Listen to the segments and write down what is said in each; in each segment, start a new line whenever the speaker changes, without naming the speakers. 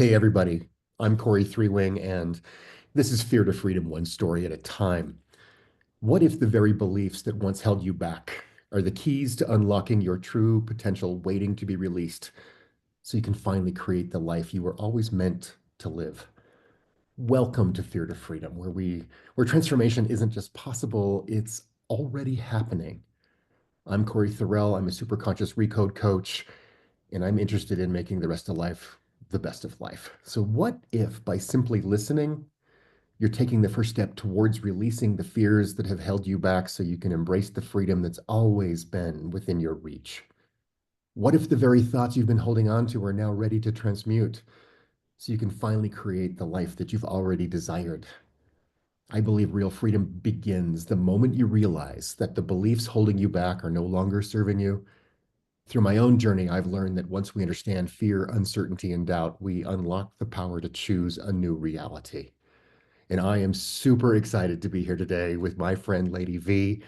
Hey, everybody. I'm Cory Thorell, and this is Fear to Freedom, one story at a time. What if the very beliefs that once held you back are the keys to unlocking your true potential waiting to be released so you can finally create the life you were always meant to live? Welcome to Fear to Freedom, where transformation isn't just possible, it's already happening. I'm Cory Thorell. I'm a superconscious recode coach, and I'm interested in making the rest of life the best of life. So, what if by simply listening, you're taking the first step towards releasing the fears that have held you back so you can embrace the freedom that's always been within your reach? What if the very thoughts you've been holding on to are now ready to transmute so you can finally create the life that you've already desired? I believe real freedom begins the moment you realize that the beliefs holding you back are no longer serving you. Through my own journey, I've learned that once we understand fear, uncertainty, and doubt, we unlock the power to choose a new reality. And I am super excited to be here today with my friend Lady V.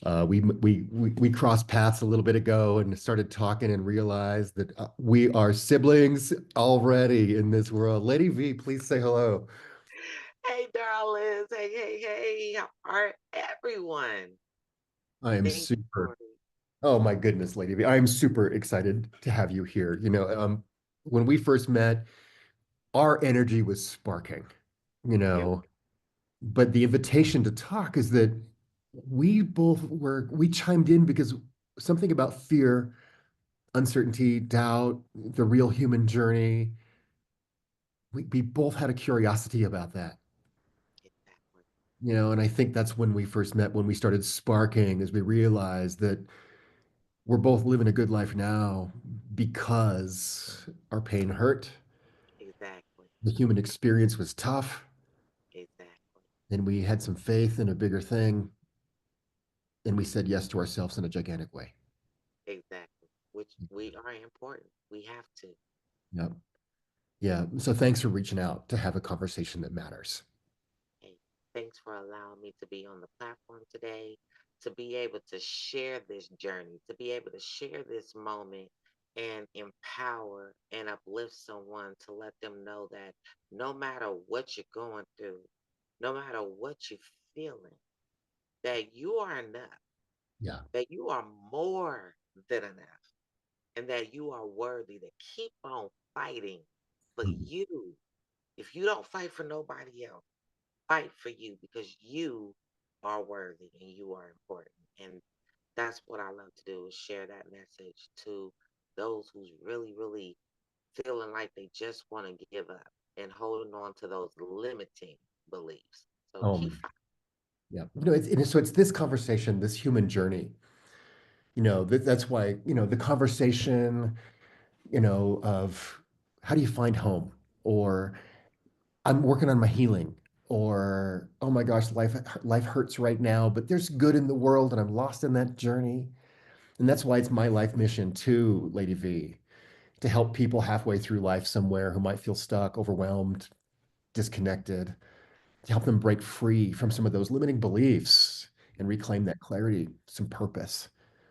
We crossed paths a little bit ago and started talking and realized that we are siblings already in this world. Lady V, please say hello.
Hey, darlings. Hey. How are everyone?
I am
Thank you,
super,
Corey.
oh my goodness, Lady V. I am super excited to have you here. When we first met, our energy was sparking, you
It,
know, but the invitation to talk is that we chimed in because something about fear, uncertainty, doubt, the real human journey, we both had a curiosity about that.
exactly.
And I think that's when we first met, when we started sparking, as we realized that we're both living a good life now because our pain hurt,
Exactly.
the human experience was tough,
Exactly.
and we had some faith in a bigger thing, and we said yes to ourselves in a gigantic way.
Exactly. Which we are important. We have to.
Yep. Yeah. So thanks for reaching out to have a conversation that matters.
Hey, thanks for allowing me to be on the platform today, to be able to share this journey, to be able to share this moment and empower and uplift someone to let them know that no matter what you're going through, no matter what you're feeling, that you are enough,
Yeah.
that you are more than enough, and that you are worthy to keep on fighting for
Mhm.
you. If you don't fight for nobody else, fight for you because you are worthy and you are important. And that's what I love to do is share that message to those who's really feeling like they just want to give up and holding on to those limiting beliefs. So
Oh
keep
my.
fighting.
Yeah. So it's this conversation, this human journey. That's why, the conversation, of how do you find home, or I'm working on my healing, or oh my gosh, life hurts right now, but there's good in the world and I'm lost in that journey. And that's why it's my life mission too, Lady V, to help people halfway through life somewhere who might feel stuck, overwhelmed, disconnected, to help them break free from some of those limiting beliefs and reclaim that clarity, some purpose,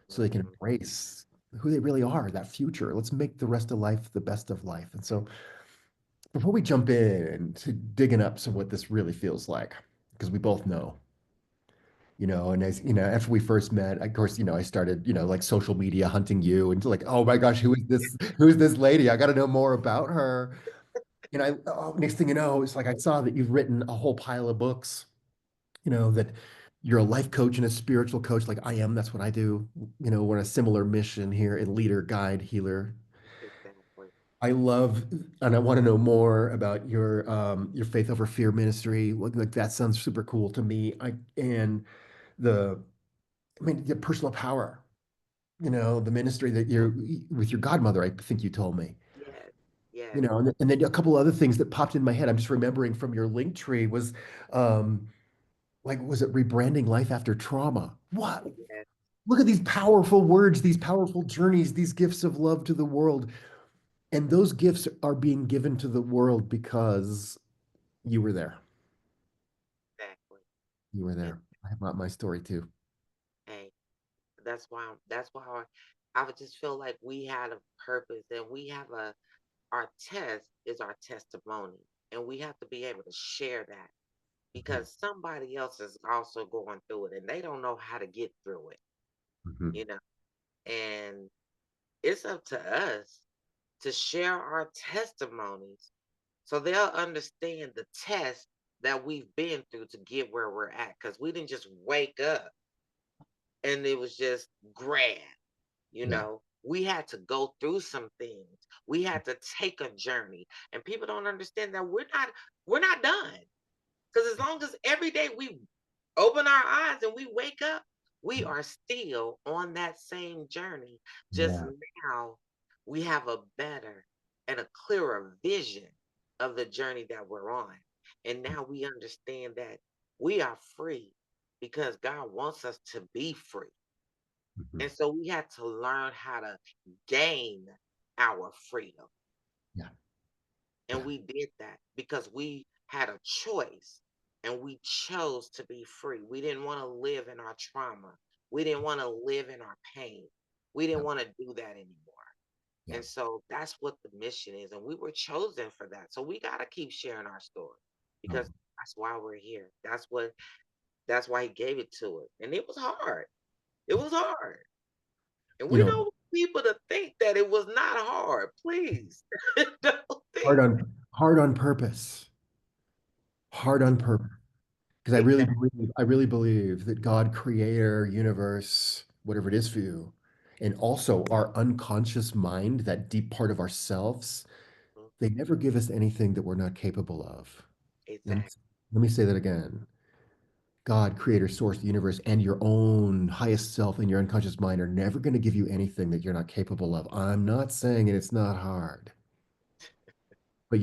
so they can
Mhm.
embrace who they really are, that future. Let's make the rest of life the best of life. And so, before we jump in to digging up some what this really feels like, because we both know, and as after we first met, of course, I started, like social media hunting you and like, oh my gosh, who is this? Who is this lady? I got to know more about her. And next thing you know, it's like I saw that you've written a whole pile of books, that you're a life coach and a spiritual coach like I am. That's what I do. We're on a similar mission here in leader, guide, healer.
Exactly.
I love and I want to know more about your faith over fear ministry. Like that sounds super cool to me. And the I mean the personal power, the ministry that you're with your godmother, I think you told me.
Yes. Yes.
And then a couple other things that popped in my head. I'm just remembering from your link tree was um like was it rebranding life after trauma? What?
Yes.
Look at these powerful words, these powerful journeys, these gifts of love to the world. And those gifts are being given to the world because you were there.
Exactly.
You were
And
there. I have my story too.
hey, that's why I would just feel like we had a purpose and we have our test is our testimony. And we have to be able to share that
Mhm.
because somebody else is also going through it and they don't know how to get through it,
Mhm.
you know. And it's up to us to share our testimonies so they'll understand the test that we've been through to get where we're at. Because we didn't just wake up and it was just grand, you
Yeah.
know. We had to go through some things. We had to take a journey. And people don't understand that we're not done. Because as long as every day we open our eyes and we wake up, we
Yeah.
are still on that same journey. Just
Yeah.
now, we have a better and a clearer vision of the journey that we're on. And now we understand that we are free because God wants us to be free.
Mhm.
And so we had to learn how to gain our freedom.
Yeah.
And
Yeah.
we did that because we had a choice and we chose to be free. We didn't want to live in our trauma. We didn't want to live in our pain. We didn't
Yeah.
want to do that anymore.
Yeah.
And so that's what the mission is. And we were chosen for that. So we got to keep sharing our story because
Oh,
that's why we're here. That's why he gave it to us. And it was hard. It was hard. And
you
we
know,
don't want people to think that it was not hard. Please don't think
hard on purpose. Hard on
exactly.
purpose. Because
Exactly.
I really believe that God, creator, universe, whatever it is for you, and also our unconscious mind, that deep part of ourselves, they never give us anything that we're not capable of. Let me,
Exactly.
let me say that again. God, creator, source, the universe, and your own highest self and your unconscious mind are never going to give you anything that you're not capable of. I'm not saying it's not hard. But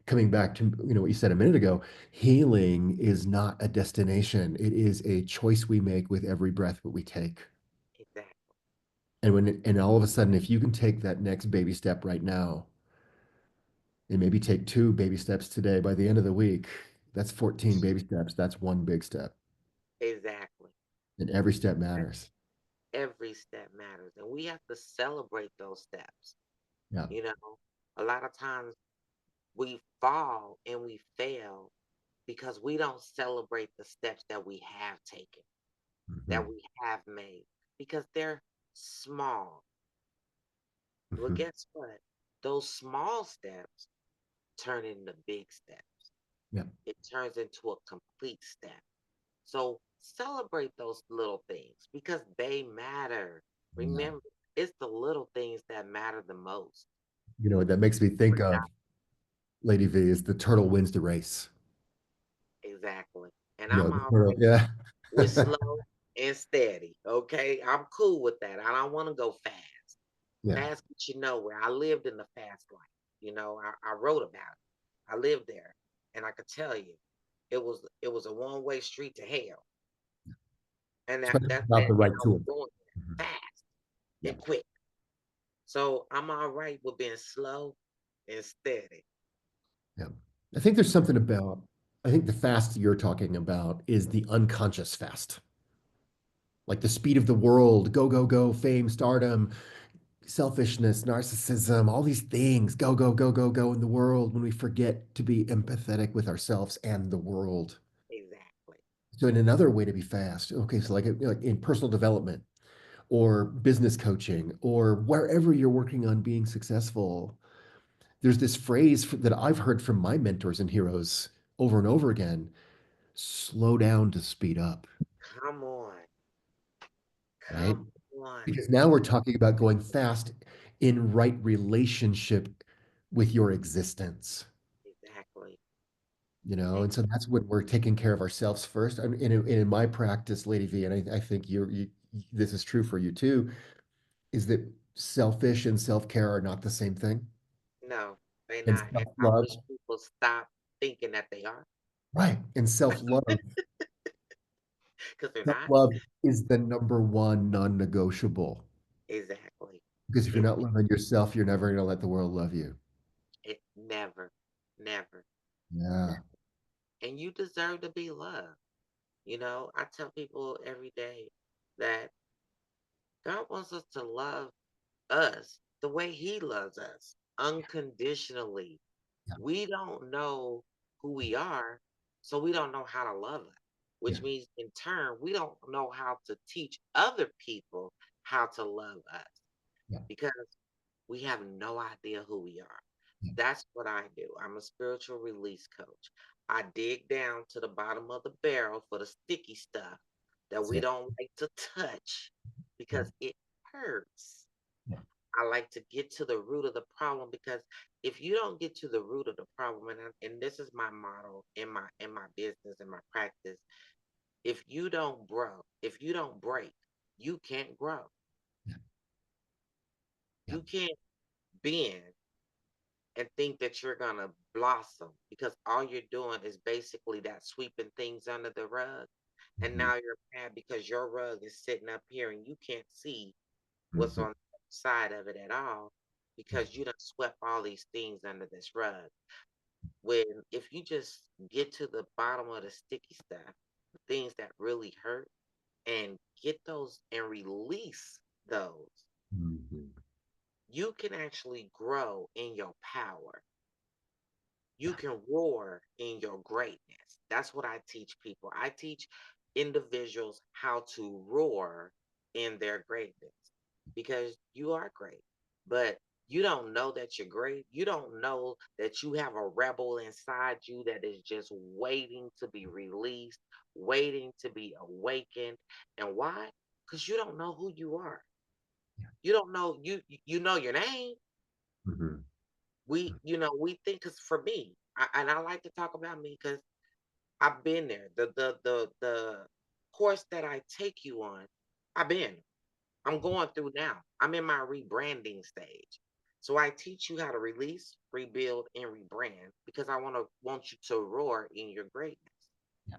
coming back to what you said a minute ago, healing is not a destination. It is a choice we make with every breath that we take.
Exactly.
And all of a sudden, if you can take that next baby step right now, and maybe take two baby steps today, by the end of the week, that's 14 baby steps. That's one big step.
Exactly.
And every step
That
matters.
every step matters. And we have to celebrate those steps.
Yeah.
You know, a lot of times we fall and we fail because we don't celebrate the steps that we have taken, that
Mhm.
we have made, because they're small. Well,
Mhm.
guess what? Those small steps turn into big steps.
Yeah.
It turns into a complete step. So celebrate those little things because they matter.
Yeah.
Remember, it's the little things that matter the most.
What that makes me think
We're
of,
not
Lady V, is the turtle wins the race.
exactly. And I'm
The
all
turtle,
right
yeah.
with slow and steady. Okay. I'm cool with that. I don't want to go fast.
Yeah.
Fast, but you know where I lived in the fast life. I wrote about it. I lived there. And I could tell you, it was a one-way street to hell. And
So
that's
about
that.
the
And
right
I was
tool.
going
Mhm.
there fast
Yeah.
and quick. So I'm all right with being slow and steady.
Yeah. I think there's something about, I think the fast you're talking about is the unconscious fast, like the speed of the world, go, go, go, fame, stardom, selfishness, narcissism, all these things, go, go, go, go, go in the world when we forget to be empathetic with ourselves and the world.
Exactly.
So, in another way to be fast, okay, so like in personal development or business coaching or wherever you're working on being successful, there's this phrase that I've heard from my mentors and heroes over and over again: slow down to speed up,
Come on.
right?
Come on.
Because now we're talking about going fast in right relationship with your existence,
Exactly.
and so that's when we're taking care of ourselves first. In my practice, Lady V, and I think this is true for you too, is that selfish and self-care are not the same thing.
No, they
And
not. And I
self-love,
wish people stop thinking that they are
right? And
because they're not.
self-love is the number one non-negotiable.
Exactly.
Because if you're
It
not loving yourself, you're never going to let the world love you.
it never, never,
Yeah.
never. And you deserve to be loved. I tell people every day that God wants us to love us the way He loves us. unconditionally.
Yeah.
We don't know who we are, so we don't know how to love us,
Yeah.
which means in turn, we don't know how to teach other people how to love us
Yeah.
because we have no idea who we are.
Yeah.
That's what I do. I'm a spiritual release coach. I dig down to the bottom of the barrel for the sticky stuff that
That's
we
it.
don't like to touch
Yeah.
because it hurts.
Yeah.
I like to get to the root of the problem because if you don't get to the root of the problem, and this is my motto in my business and my practice, if you don't break, you can't grow.
Yeah. Yeah.
You can't bend and think that you're gonna blossom because all you're doing is basically that sweeping things under the rug. And
Mhm.
now you're mad because your rug is sitting up here and you can't see what's
Mhm.
on the side of it at all
Yeah.
because you done swept all these things under this rug. When if you just get to the bottom of the sticky stuff, the things that really hurt, and get those and release those,
Mhm.
you can actually grow in your power. You
Yeah.
can roar in your greatness. That's what I teach people. I teach individuals how to roar in their greatness because you are great, but you don't know that you're great. You don't know that you have a rebel inside you that is just waiting to be released, waiting to be awakened. And why? Because you don't know who you are.
Yeah.
You don't know you know your name.
Mhm.
We think because for me, and I like to talk about me because I've been there. The course that I take you on, I've been. I'm going through now. I'm in my rebranding stage. So I teach you how to release, rebuild, and rebrand because I want you to roar in your greatness,
Yeah.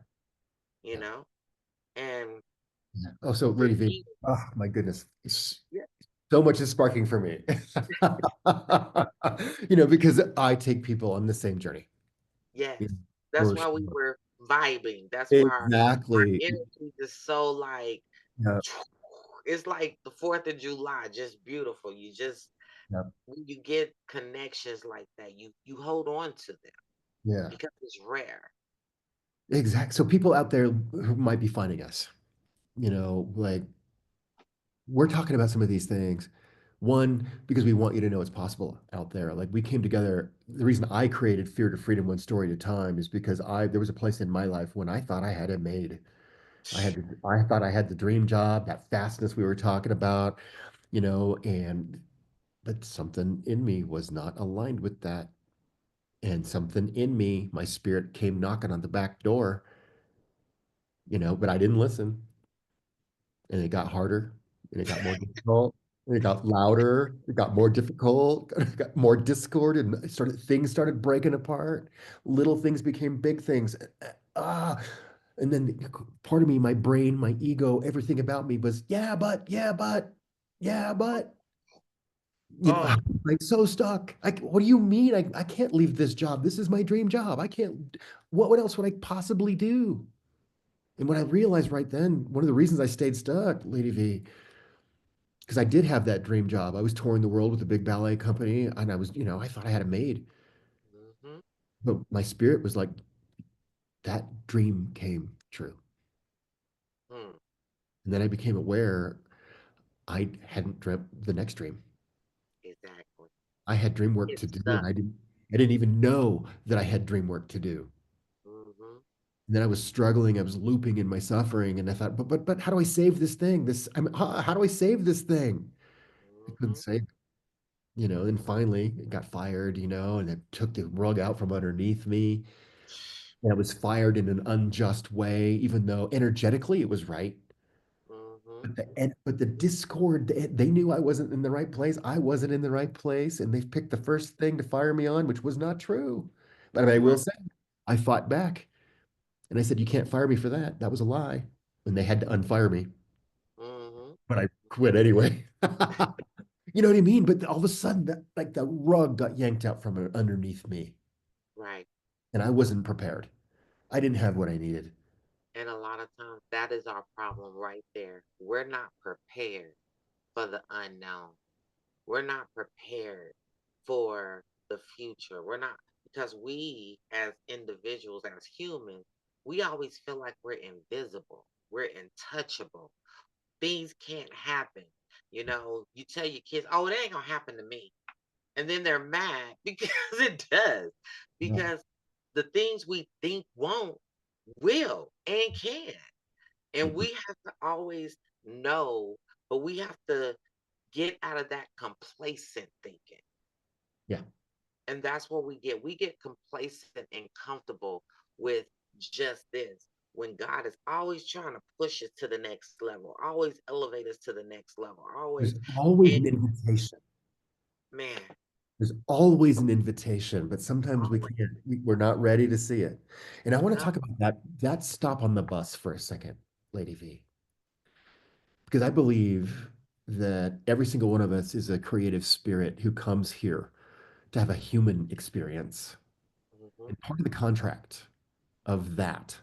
you
Yeah.
know? And
Yeah. Oh, so
for
Lady V,
me,
oh my goodness,
yeah,
so much is sparking for me. Because I take people on the same journey.
yes.
Yeah,
That's
for
why we
sure.
were vibing. That's why our
Exactly.
energy is so like
Yeah.
it's like the 4th of July, just beautiful. You just
Yeah.
when you get connections like that, you hold on to them
Yeah.
because it's rare.
Exactly. So people out there who might be finding us, like we're talking about some of these things. One, because we want you to know it's possible out there. Like we came together. The reason I created Fear to Freedom One Story at a Time is because there was a place in my life when I thought I had it made. I thought I had the dream job, that fastness we were talking about, and but something in me was not aligned with that. And something in me, my spirit came knocking on the back door, but I didn't listen. And it got harder and it got more difficult and it got louder, it got more difficult, it got more discord, and things started breaking apart. Little things became big things. Ah, and then part of me, my brain, my ego, everything about me was, yeah, but,
Oh,
I'm so stuck. What do you mean? I can't leave this job. This is my dream job. I can't, what else would I possibly do? And what I realized right then, one of the reasons I stayed stuck, Lady V, because I did have that dream job. I was touring the world with a big ballet company, and I thought I had it made.
hmm
But my spirit was like, that dream came true.
hmm,
And then I became aware I hadn't dreamt the next dream.
exactly.
I had dream work
Get
to do, and
stuck.
I didn't even know that I had dream work to do.
Hmm
And then I was struggling, I was looping in my suffering, and I thought, but how do I save this thing? How do I save this thing? I couldn't
hmm
save it. Then finally it got fired, and it took the rug out from underneath me. And I was fired in an unjust way, even though energetically it was right.
hmm
But the discord, they knew I wasn't in the right place. I wasn't in the right place, and they picked the first thing to fire me on, which was not true. But I will
Right.
say, I fought back, and I said, "You can't fire me for that. That was a lie." And they had to unfire me,
hmm
but I quit anyway. You know what I mean? But all of a sudden, like the rug got yanked out from underneath me,
Right.
and I wasn't prepared. I didn't have what I needed.
And a lot of times that is our problem right there. We're not prepared for the unknown. We're not prepared for the future. We're not, because we as individuals, as humans, we always feel like we're invisible, we're untouchable. Things can't happen. You know, you tell your kids, oh, it ain't gonna happen to me. And then they're mad because it does.
Yeah.
Because the things we think won't will and can. And
Mhm.
we have to always know, but we have to get out of that complacent thinking.
Yeah.
And that's what we get. We get complacent and comfortable with just this when God is always trying to push us to the next level, always elevate us to the next level,
There's
always.
always
And
an invitation.
man,
There's always an invitation, but sometimes we
always,
can't, we're not ready to see it. And I want to
no,
talk about that stop on the bus for a second, Lady V, because I believe that every single one of us is a creative spirit who comes here to have a human experience.
mhm,
And part of the contract of that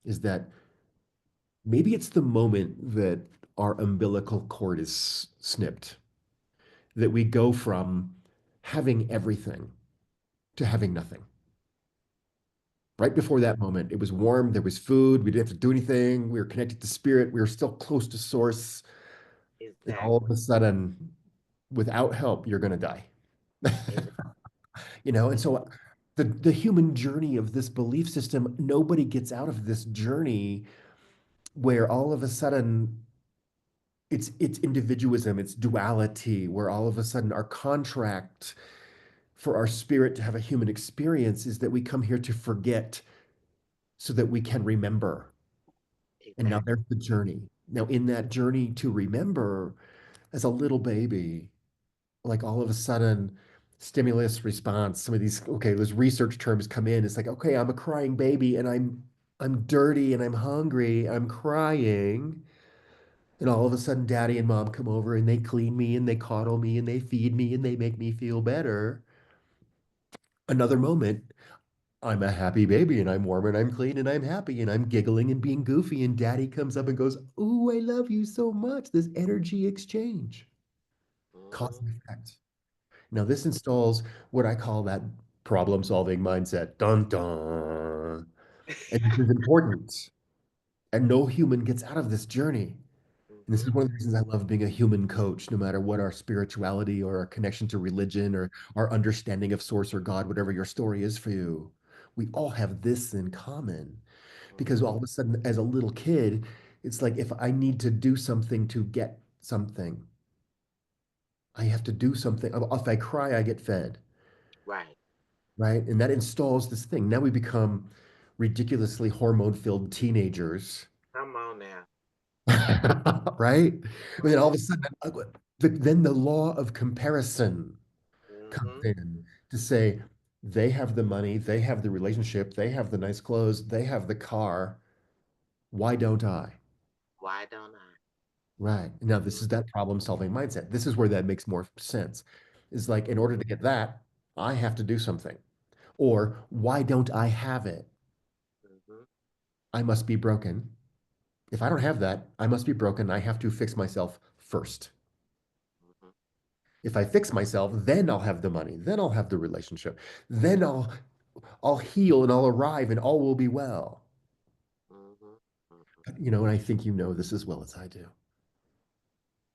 is that maybe it's the moment that our umbilical cord is snipped, that we go from having everything to having nothing. Right before that moment, it was warm, there was food, we didn't have to do anything, we were connected to spirit, we were still close to source, and all of
exactly,
a sudden, without help, you're going to die.
exactly,
And so the human journey of this belief system, nobody gets out of this journey where all of a sudden it's individualism, it's duality, where all of a sudden our contract for our spirit to have a human experience is that we come here to forget so that we can remember. And now
exactly.
there's the journey. Now, in that journey to remember, as a little baby, like all of a sudden, stimulus response, some of these, okay, those research terms come in. It's like, okay, I'm a crying baby and I'm dirty and I'm hungry, I'm crying. And all of a sudden, daddy and mom come over and they clean me and they coddle me and they feed me and they make me feel better. Another moment, I'm a happy baby and I'm warm and I'm clean and I'm happy and I'm giggling and being goofy. And daddy comes up and goes, "Ooh, I love you so much." This energy exchange, cause
Mhm,
and effect. Now, this installs what I call that problem solving mindset. Dun dun. And this is important. And no human gets out of this journey. And this is
mhm,
one of the reasons I love being a human coach, no matter what our spirituality or our connection to religion or our understanding of source or God, whatever your story is for you. We all have this in common because
mhm.
all of a sudden, as a little kid, it's like if I need to do something to get something, I have to do something. If I cry, I get fed,
Right.
right? And that installs this thing. Now we become ridiculously hormone-filled teenagers,
Come on now.
right? And then all of
Mhm,
a sudden, then the law of comparison comes
mhm.
in to say they have the money, they have the relationship, they have the nice clothes, they have the car. Why don't I?
Why don't I?
Right. Now, this is that problem-solving mindset. This is where that makes more sense. Is like, in order to get that, I have to do something. Or, why don't I have it?
Mhm,
I must be broken. If I don't have that, I must be broken. I have to fix myself first.
mhm,
If I fix myself, then I'll have the money. Then I'll have the relationship. Then I'll heal and I'll arrive and all will be well.
mhm, mhm.
But, and I think you know this as well as I do.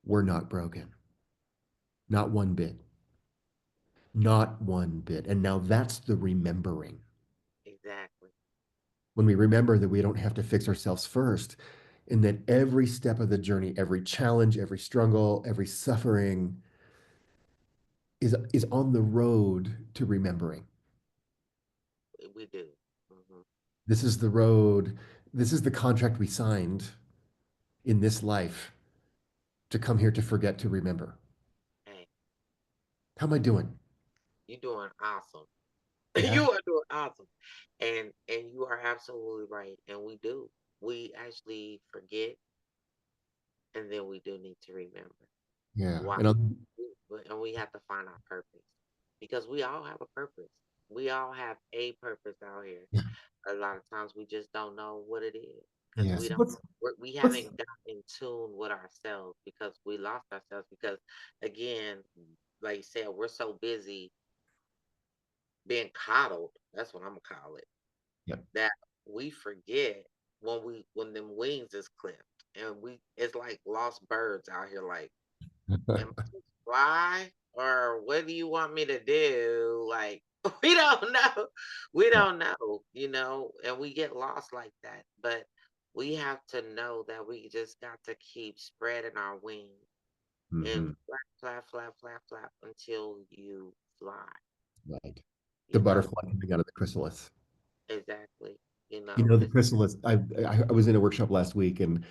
We're not broken. Not one bit. Not one bit. And now that's the remembering.
Exactly.
When we remember that we don't have to fix ourselves first, and that every step of the journey, every challenge, every struggle, every suffering is on the road to remembering.
We do. Mhm.
This is the road, this is the contract we signed in this life to come here to forget to remember.
Hey,
How am I doing?
you doing awesome.
Yeah,
You are doing awesome. And you are absolutely right. And we do. We actually forget, and then we do need to remember.
yeah.
Why?
And
And we have to find our purpose, because we all have a purpose. We all have a purpose out here.
yeah,
A lot of times we just don't know what it is, because
yeah.
we
So
don't. We
let's
haven't got in tune with ourselves, because we lost ourselves. Because again, like you said, we're so busy being coddled. That's what I'm gonna call it.
Yep.
That we forget when them wings is clipped, and it's like lost birds out here. Like, am I supposed to fly, or what do you want me to do? Like, we don't know. We
Yeah.
don't know, and we get lost like that. But we have to know that we just got to keep spreading our wings and
Hmm.
flap, flap, flap, flap, flap until you fly.
Right. The
You know,
butterfly coming out of the chrysalis.
exactly.
You know, the
It's
chrysalis. I was in a workshop last week, and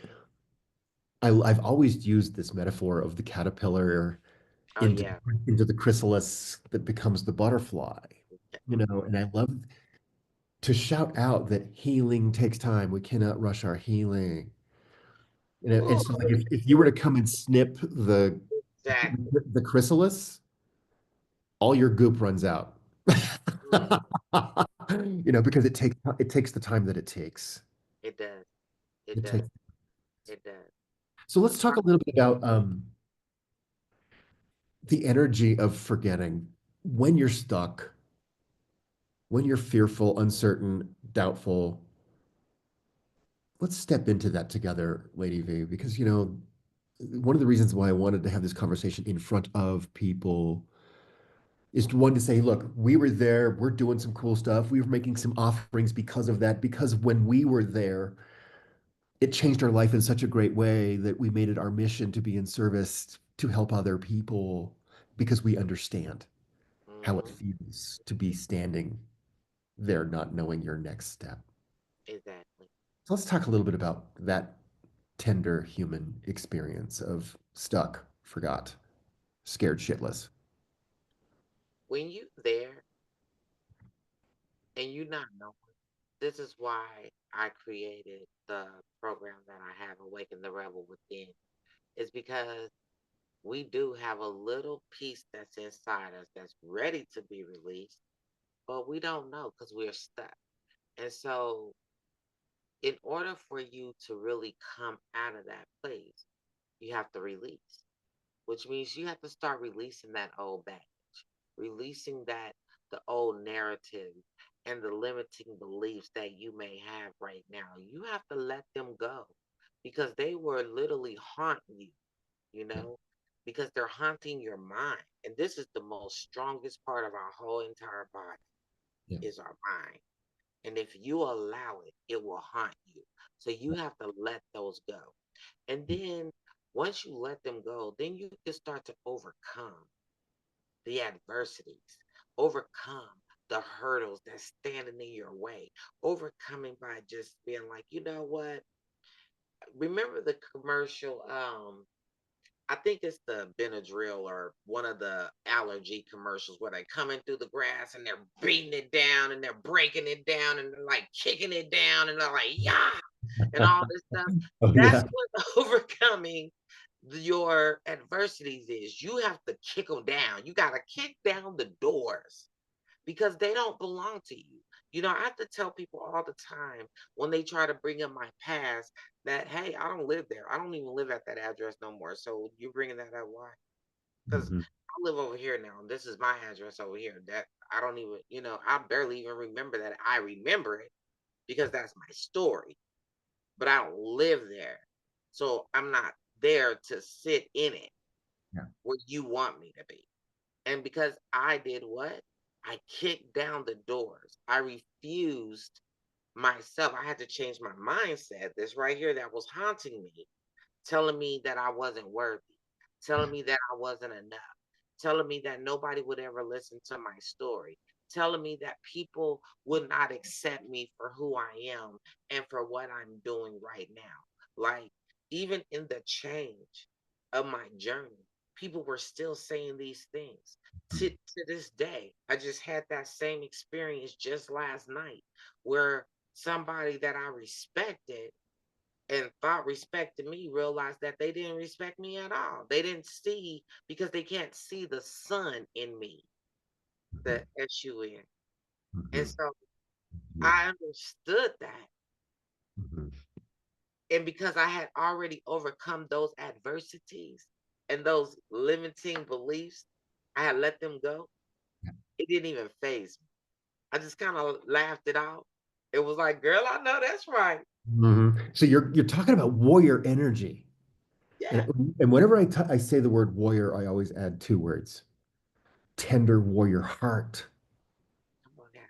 I've always used this metaphor of the caterpillar
oh
into
yeah.
into the chrysalis that becomes the butterfly. You know, and I love to shout out that healing takes time. We cannot rush our healing. And
Ooh,
so like if you were to come and snip
exactly.
the chrysalis, all your goop runs out.
Mm,
Because it takes the time that it takes.
it does. It
It
does.
takes.
It does.
So let's talk a little bit about the energy of forgetting when you're stuck, when you're fearful, uncertain, doubtful. Let's step into that together, Lady V, because one of the reasons why I wanted to have this conversation in front of people is one to say, look, we were there, we're doing some cool stuff, we were making some offerings because of that, because when we were there, it changed our life in such a great way that we made it our mission to be in service to help other people because we understand how it
Mm-hmm.
feels to be standing there not knowing your next step.
Exactly.
So let's talk a little bit about that tender human experience of stuck, forgot, scared shitless.
When you there and you not knowing, this is why I created the program that I have, Awaken the Rebel Within. Is because we do have a little piece that's inside us that's ready to be released, but we don't know because we're stuck. And so, in order for you to really come out of that place, you have to release, which means you have to start releasing that old baggage, releasing the old narrative and the limiting beliefs that you may have right now. You have to let them go because they were literally haunting you, you
Yeah,
know, because they're haunting your mind. And this is the most strongest part of our whole entire body
yeah,
is our mind. And if you allow it, it will haunt you. So you have to let those go. And then once you let them go, then you can start to overcome the adversities, overcome the hurdles that's standing in your way, overcoming by just being like, you know what? Remember the commercial? I think it's the Benadryl or one of the allergy commercials where they coming through the grass and they're beating it down and they're breaking it down and they're like kicking it down and they're like, yeah, and all this stuff.
oh
That's
yeah,
what overcoming your adversities is. You have to kick them down. You got to kick down the doors because they don't belong to you. I have to tell people all the time when they try to bring up my past that, hey, I don't live there. I don't even live at that address no more. So you're bringing that up. Why? Because
mhm,
I live over here now. And this is my address over here. That I don't even, I barely even remember that. I remember it because that's my story, but I don't live there. So I'm not there to sit in it
yeah,
where you want me to be. And because I did what? I kicked down the doors. I refused myself. I had to change my mindset. This right here that was haunting me, telling me that I wasn't worthy, telling me that I wasn't enough, telling me that nobody would ever listen to my story, telling me that people would not accept me for who I am and for what I'm doing right now. Like, even in the change of my journey, people were still saying these things. To this day, I just had that same experience just last night where somebody that I respected and thought respected me realized that they didn't respect me at all. They didn't see because they can't see the sun in me, the
mhm,
SUN. And
mhm,
so
mhm,
I understood that.
mhm,
And because I had already overcome those adversities and those limiting beliefs, I had let them go. It didn't even phase me. I just kind of laughed it off. It was like, girl, I know that's right.
So you're talking about warrior energy. And,
Yeah.
and whenever I say the word warrior, I always add two words: tender warrior heart.
Come on now.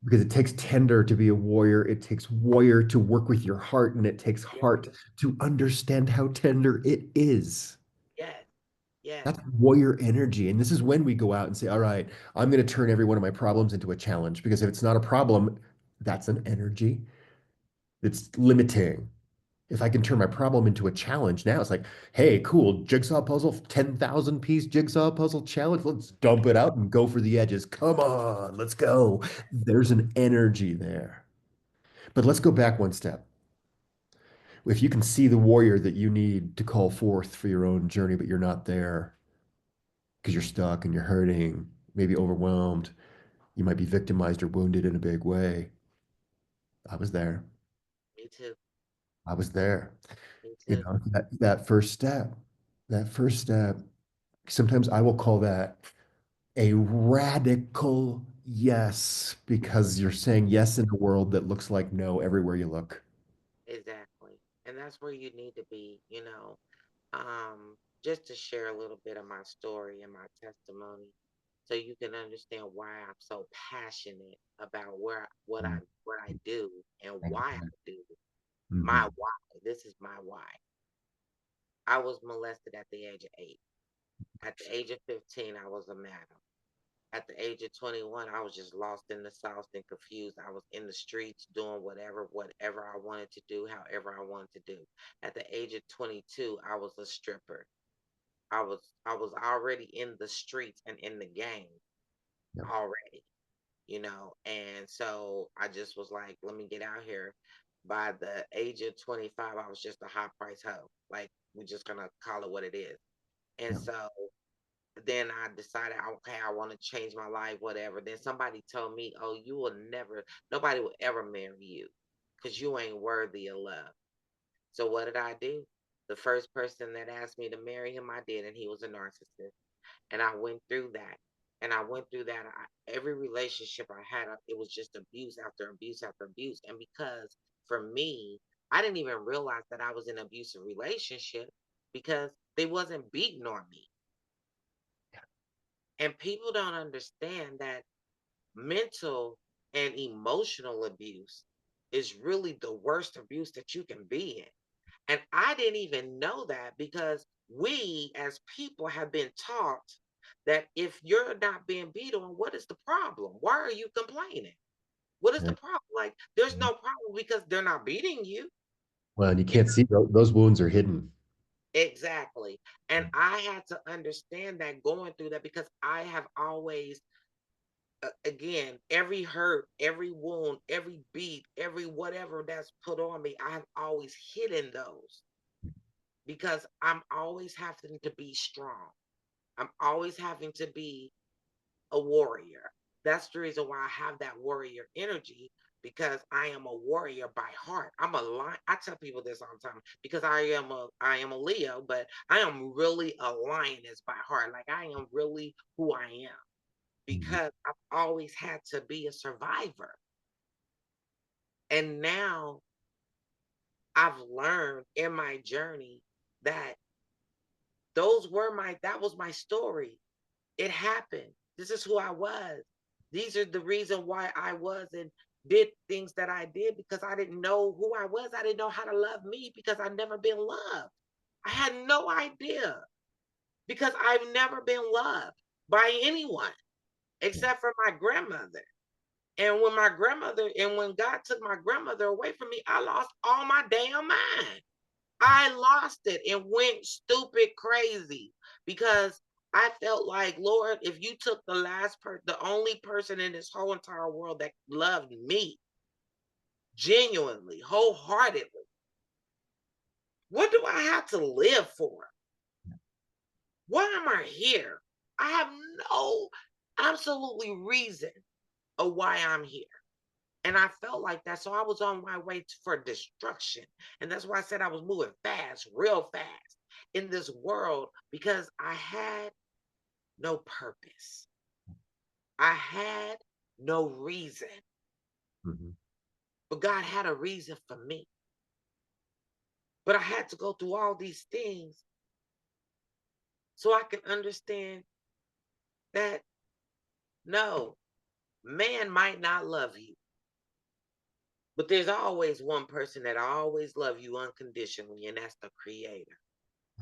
Because it takes tender to be a warrior, it takes warrior to work with your heart, and it takes
Yes,
heart to understand how tender it is.
yes, yes,
That's warrior energy. And this is when we go out and say, all right, I'm going to turn every one of my problems into a challenge. Because if it's not a problem, that's an energy that's limiting. If I can turn my problem into a challenge now, it's like, hey, cool, jigsaw puzzle, 10,000 piece jigsaw puzzle challenge. Let's dump it out and go for the edges. Come on, let's go. There's an energy there. But let's go back one step. If you can see the warrior that you need to call forth for your own journey, but you're not there because you're stuck and you're hurting, maybe overwhelmed, you might be victimized or wounded in a big way. I was there.
me too,
I was there.
me
You
too.
know, that first step, sometimes I will call that a radical yes, because you're saying yes in a world that looks like no everywhere you look.
Exactly. And that's where you need to be, just to share a little bit of my story and my testimony so you can understand why I'm so passionate about what I do and why I do. My
Mhm.
why. This is my why. I was molested at the age of 8. At the age of 15, I was a madam. At the age of 21, I was just lost in the sauce and confused. I was in the streets doing whatever I wanted to do, however I wanted to do. At the age of 22, I was a stripper. I was already in the streets and in the game
Yep,
already, and so I just was like, let me get out here. By the age of 25, I was just a high price hoe. Like, we're just gonna call it what it is. And
yep,
so then I decided, okay, I want to change my life, whatever. Then somebody told me, oh, nobody will ever marry you because you ain't worthy of love. So what did I do? The first person that asked me to marry him, I did, and he was a narcissist. And I went through that. And I went through that. Every relationship I had, it was just abuse after abuse after abuse. And because for me, I didn't even realize that I was in an abusive relationship because they wasn't beating on me. And people don't understand that mental and emotional abuse is really the worst abuse that you can be in. And I didn't even know that because we as people have been taught that if you're not being beat on, what is the problem? Why are you complaining? What is the
right.
problem? Like, there's no problem because they're not beating you.
Well, and you
You
can't see those wounds are hidden.
Exactly. And I had to understand that going through that because I have always again, every hurt, every wound, every beat, every whatever that's put on me, I've always hidden those because I'm always having to be strong. I'm always having to be a warrior. That's the reason why I have that warrior energy because I am a warrior by heart. I'm a lion. I tell people this all the time because I am a Leo, but I am really a lioness by heart. Like, I am really who I am
Mhm.
because I've always had to be a survivor. And now I've learned in my journey that that was my story. It happened. This is who I was. These are the reason why I was and did things that I did because I didn't know who I was. I didn't know how to love me because I've never been loved. I had no idea because I've never been loved by anyone
Yeah.
except for my grandmother. And when God took my grandmother away from me, I lost all my damn mind. I lost it and went stupid crazy because I felt like, Lord, if you took the only person in this whole entire world that loved me genuinely, wholeheartedly, what do I have to live for? Why am I here? I have no absolutely reason of why I'm here. And I felt like that. So I was on my way for destruction. And that's why I said I was moving fast, real fast in this world because I had no purpose. I had no reason,
Mhm.
but God had a reason for me. But I had to go through all these things so I can understand that no, man might not love you, but there's always one person that always love you unconditionally, and that's the creator.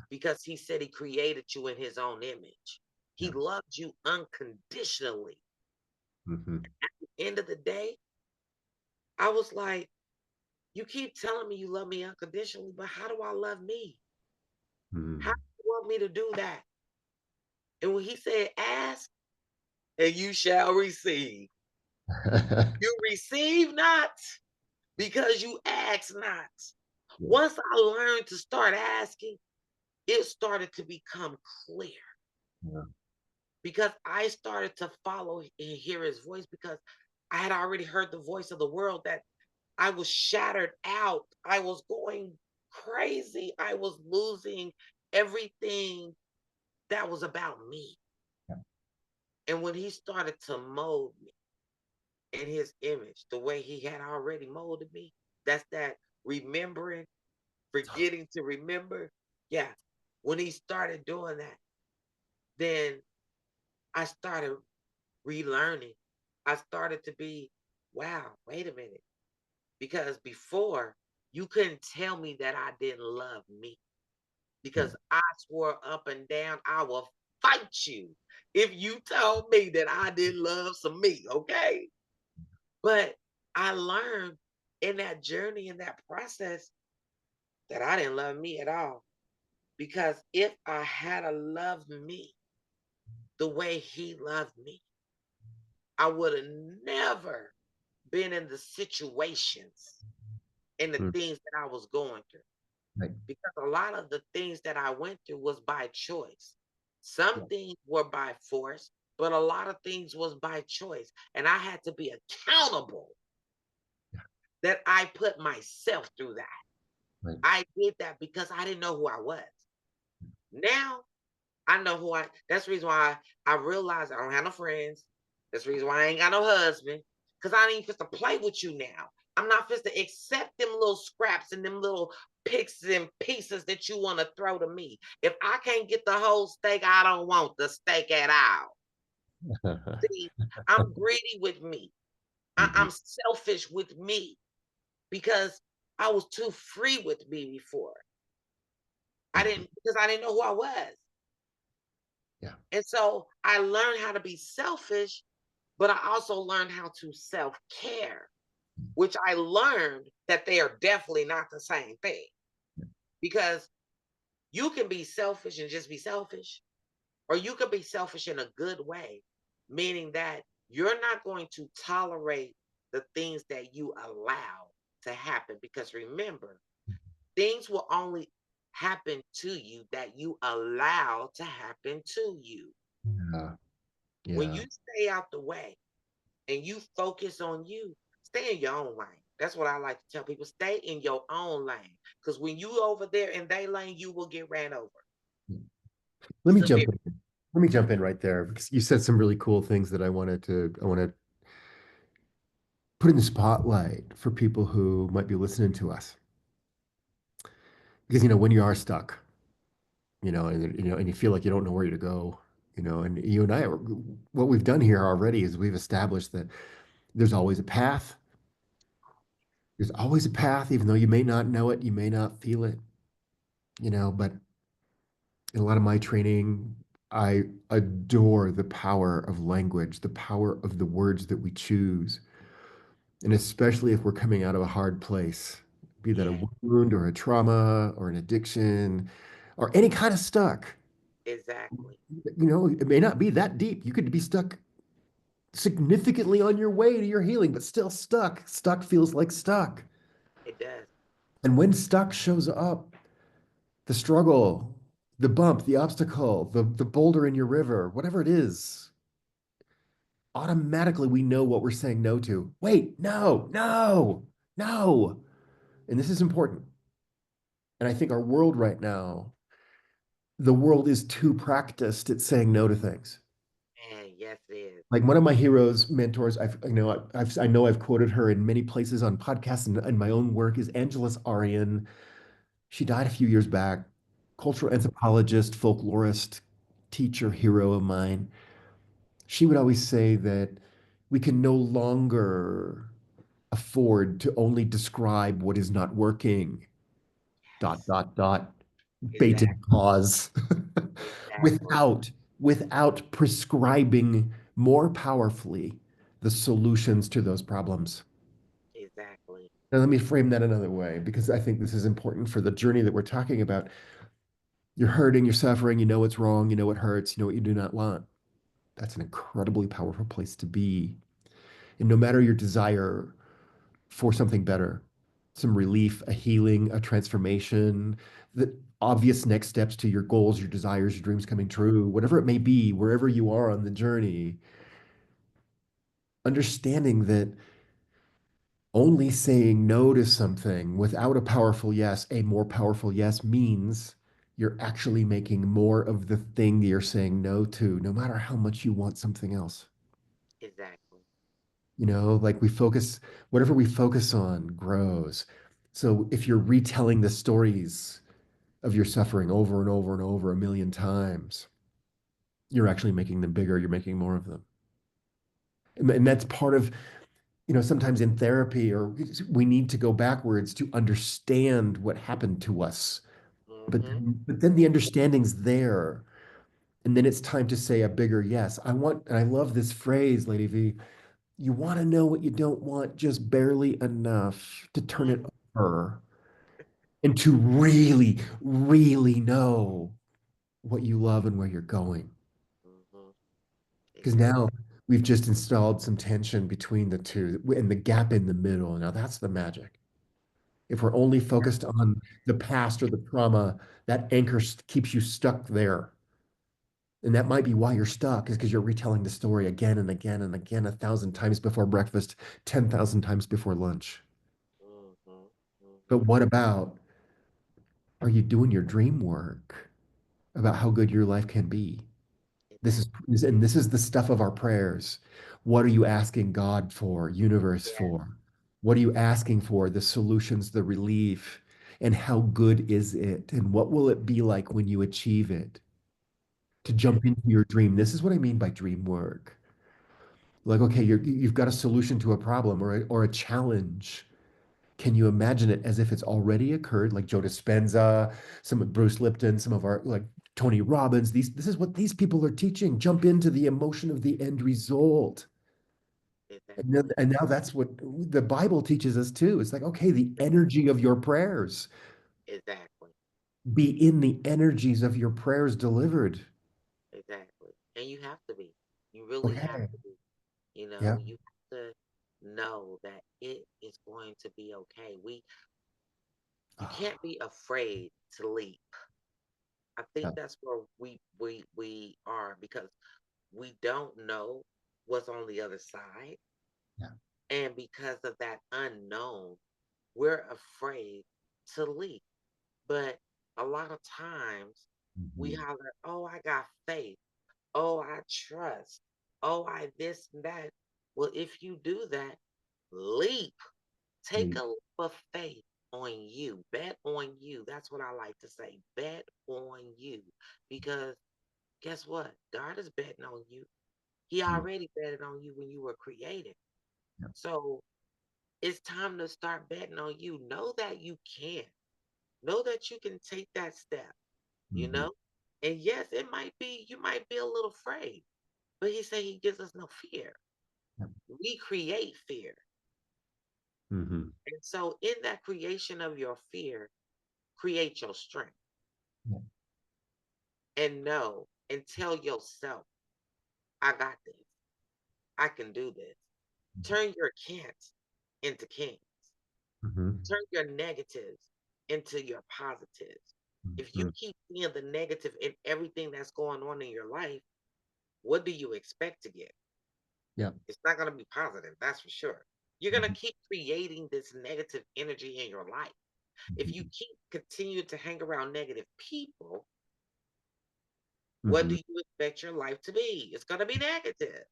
Because he said he created you in his own image. He
Yeah.
loved you unconditionally.
Mhm.
End of the day, I was like, you keep telling me you love me unconditionally, but how do I love me? How do
Mm.
you want me to do that? And when he said, ask and you shall receive, you receive not because you ask not.
Yeah.
Once I learned to start asking, it started to become clear
Yeah.
because I started to follow and hear his voice because I had already heard the voice of the world that I was shattered out. I was going crazy. I was losing everything that was about me.
Yeah.
And when he started to mold me in his image, the way he had already molded me, that's that remembering, forgetting to remember. Yeah. When he started doing that, then I started relearning. I started to be, wow, wait a minute. Because before, you couldn't tell me that I didn't love me
Right.
because I swore up and down I will fight you if you told me that I didn't love some me, okay? But I learned in that journey, in that process, that I didn't love me at all. Because if I had a loved me the way he loved me, I would have never been in the situations and the
Mm.
things that I was going through.
Right.
Because a lot of the things that I went through was by choice. Some
Yeah.
things were by force, but a lot of things was by choice. And I had to be accountable
Yeah.
that I put myself through that.
Right.
I did that because I didn't know who I was. Now I know who I that's the reason why I realized I don't have no friends. That's the reason why I ain't got no husband. Cause I ain't fit to play with you now. I'm not fit to accept them little scraps and them little picks and pieces that you want to throw to me. If I can't get the whole steak, I don't want the steak at all. See, I'm greedy with me.
Mhm.
I'm selfish with me because I was too free with me before. I
Mhm.
didn't because I didn't know who I was.
Yeah.
And so I learned how to be selfish, but I also learned how to self care, which I learned that they are definitely not the same thing because you can be selfish and just be selfish, or you can be selfish in a good way, meaning that you're not going to tolerate the things that you allow to happen. Because remember, things will only happen to you that you allow to happen to you.
Yeah.
When
Yeah.
you stay out the way, and you focus on you, stay in your own lane. That's what I like to tell people. Stay in your own lane. Because when you over there in their lane, you will get ran over.
Let me
Severe.
jump in. Let me jump in right there because you said some really cool things that I want to put in the spotlight for people who might be listening to us. Because when you are stuck, and you feel like you don't know where to go, and you and I what we've done here already is we've established that there's always a path. There's always a path, even though you may not know it, you may not feel it, but in a lot of my training, I adore the power of language, the power of the words that we choose. And especially if we're coming out of a hard place, be that a
Yeah,
wound or a trauma or an addiction or any kind of stuck.
exactly.
It may not be that deep. You could be stuck significantly on your way to your healing, but still stuck. Stuck feels like stuck.
It does.
And when stuck shows up, the struggle, the bump, the obstacle, the boulder in your river, whatever it is, automatically we know what we're saying no to. Wait, no, no, no. And this is important. And I think our world right now, the world is too practiced at saying no to things.
Yes, it is.
Like one of my heroes, mentors, I know I've quoted her in many places on podcasts and my own work is Angeles Arian. She died a few years back, cultural
Mm,
anthropologist, folklorist, teacher, hero of mine. She would always say that we can no longer afford to only describe what is not working, dot,
yes,
dot, dot,
exactly,
baited pause,
exactly,
without prescribing more powerfully the solutions to those problems.
exactly.
Now, let me frame that another way because I think this is important for the journey that we're talking about. You're hurting, you're suffering, you know what's wrong, you know what hurts, you know what you do not want. That's an incredibly powerful place to be. And no matter your desire for something better, some relief, a healing, a transformation, the obvious next steps to your goals, your desires, your dreams coming true, whatever it may be, wherever you are on the journey, understanding that only saying no to something without a powerful yes, a more powerful yes means you're actually making more of the thing you're saying no to, no matter how much you want something else.
Exactly.
You know, like we focus, whatever we focus on grows. So if you're retelling the stories of your suffering over and over and over a million times, you're actually making them bigger, you're making more of them. And that's part of, sometimes in therapy or we need to go backwards to understand what happened to us. But
Mm-hmm.
but then the understanding's there. And then it's time to say a bigger yes. And I love this phrase, Lady V. You want to know what you don't want just barely enough to turn it over and to really, really know what you love and where you're going.
Mm-hmm.
Because
Exactly.
now we've just installed some tension between the two and the gap in the middle. Now that's the magic. If we're only focused on the past or the trauma, that anchor keeps you stuck there. And that might be why you're stuck, is because you're retelling the story again and again and again, 1,000 times before breakfast, 10,000 times before lunch.
Mm-hmm.
But
Mm-hmm.
what about, are you doing your dream work about how good your life can be?
Exactly.
And this is the stuff of our prayers. What are you asking God for, universe
Yeah.
for? What are you asking for? The solutions, the relief, and how good is it? And what will it be like when you achieve it? To jump
Exactly.
into your dream. This is what I mean by dream work. Like, okay, you've got a solution to a problem or a challenge. Can you imagine it as if it's already occurred? Like Joe Dispenza, some of Bruce Lipton, some of our like Tony Robbins. This is what these people are teaching. Jump into the emotion of the end result.
Exactly.
And now that's what the Bible teaches us too. It's like, okay, the energy of your prayers.
Exactly.
Be in the energies of your prayers delivered.
Exactly. And you have to be. You really have
Okay.
to be. You
Yeah.
know, you have to know that it is going to be okay. You
Ah,
can't be afraid to leap. I think
yeah.
that's where we are because we don't know what's on the other side.
Yeah.
And because of that unknown, we're afraid to leap. But a lot of times we
Mhm.
holler, oh, I got faith. Oh, I trust. Oh, I this and that. Well, if you do that, leap. Take
Leap.
a leap of faith on you. Bet on you. That's what I like to say. Bet on you. Because guess what? God is betting on you. He
Mm.
already betted on you when you were created.
Yeah.
So it's time to start betting on you. Know that you can. Know that you can take that step, you
Mhm.
know? And yes, it might be, you might be a little afraid, but he said he gives us no fear.
Yeah.
We create fear.
Mhm.
And so in that creation of your fear, create your strength
Yeah.
and know and tell yourself, I got this. I can do this. Turn your can'ts into kings.
Mhm.
Turn your negatives into your positives. If you
Mhm.
keep seeing the negative in everything that's going on in your life, what do you expect to get?
Yeah.
It's not going to be positive, that's for sure. You're going to
Mhm.
keep creating this negative energy in your life. If you
Mhm.
keep continue to hang around negative people, What do
Hmm.
you expect your life to be? It's going to be negative.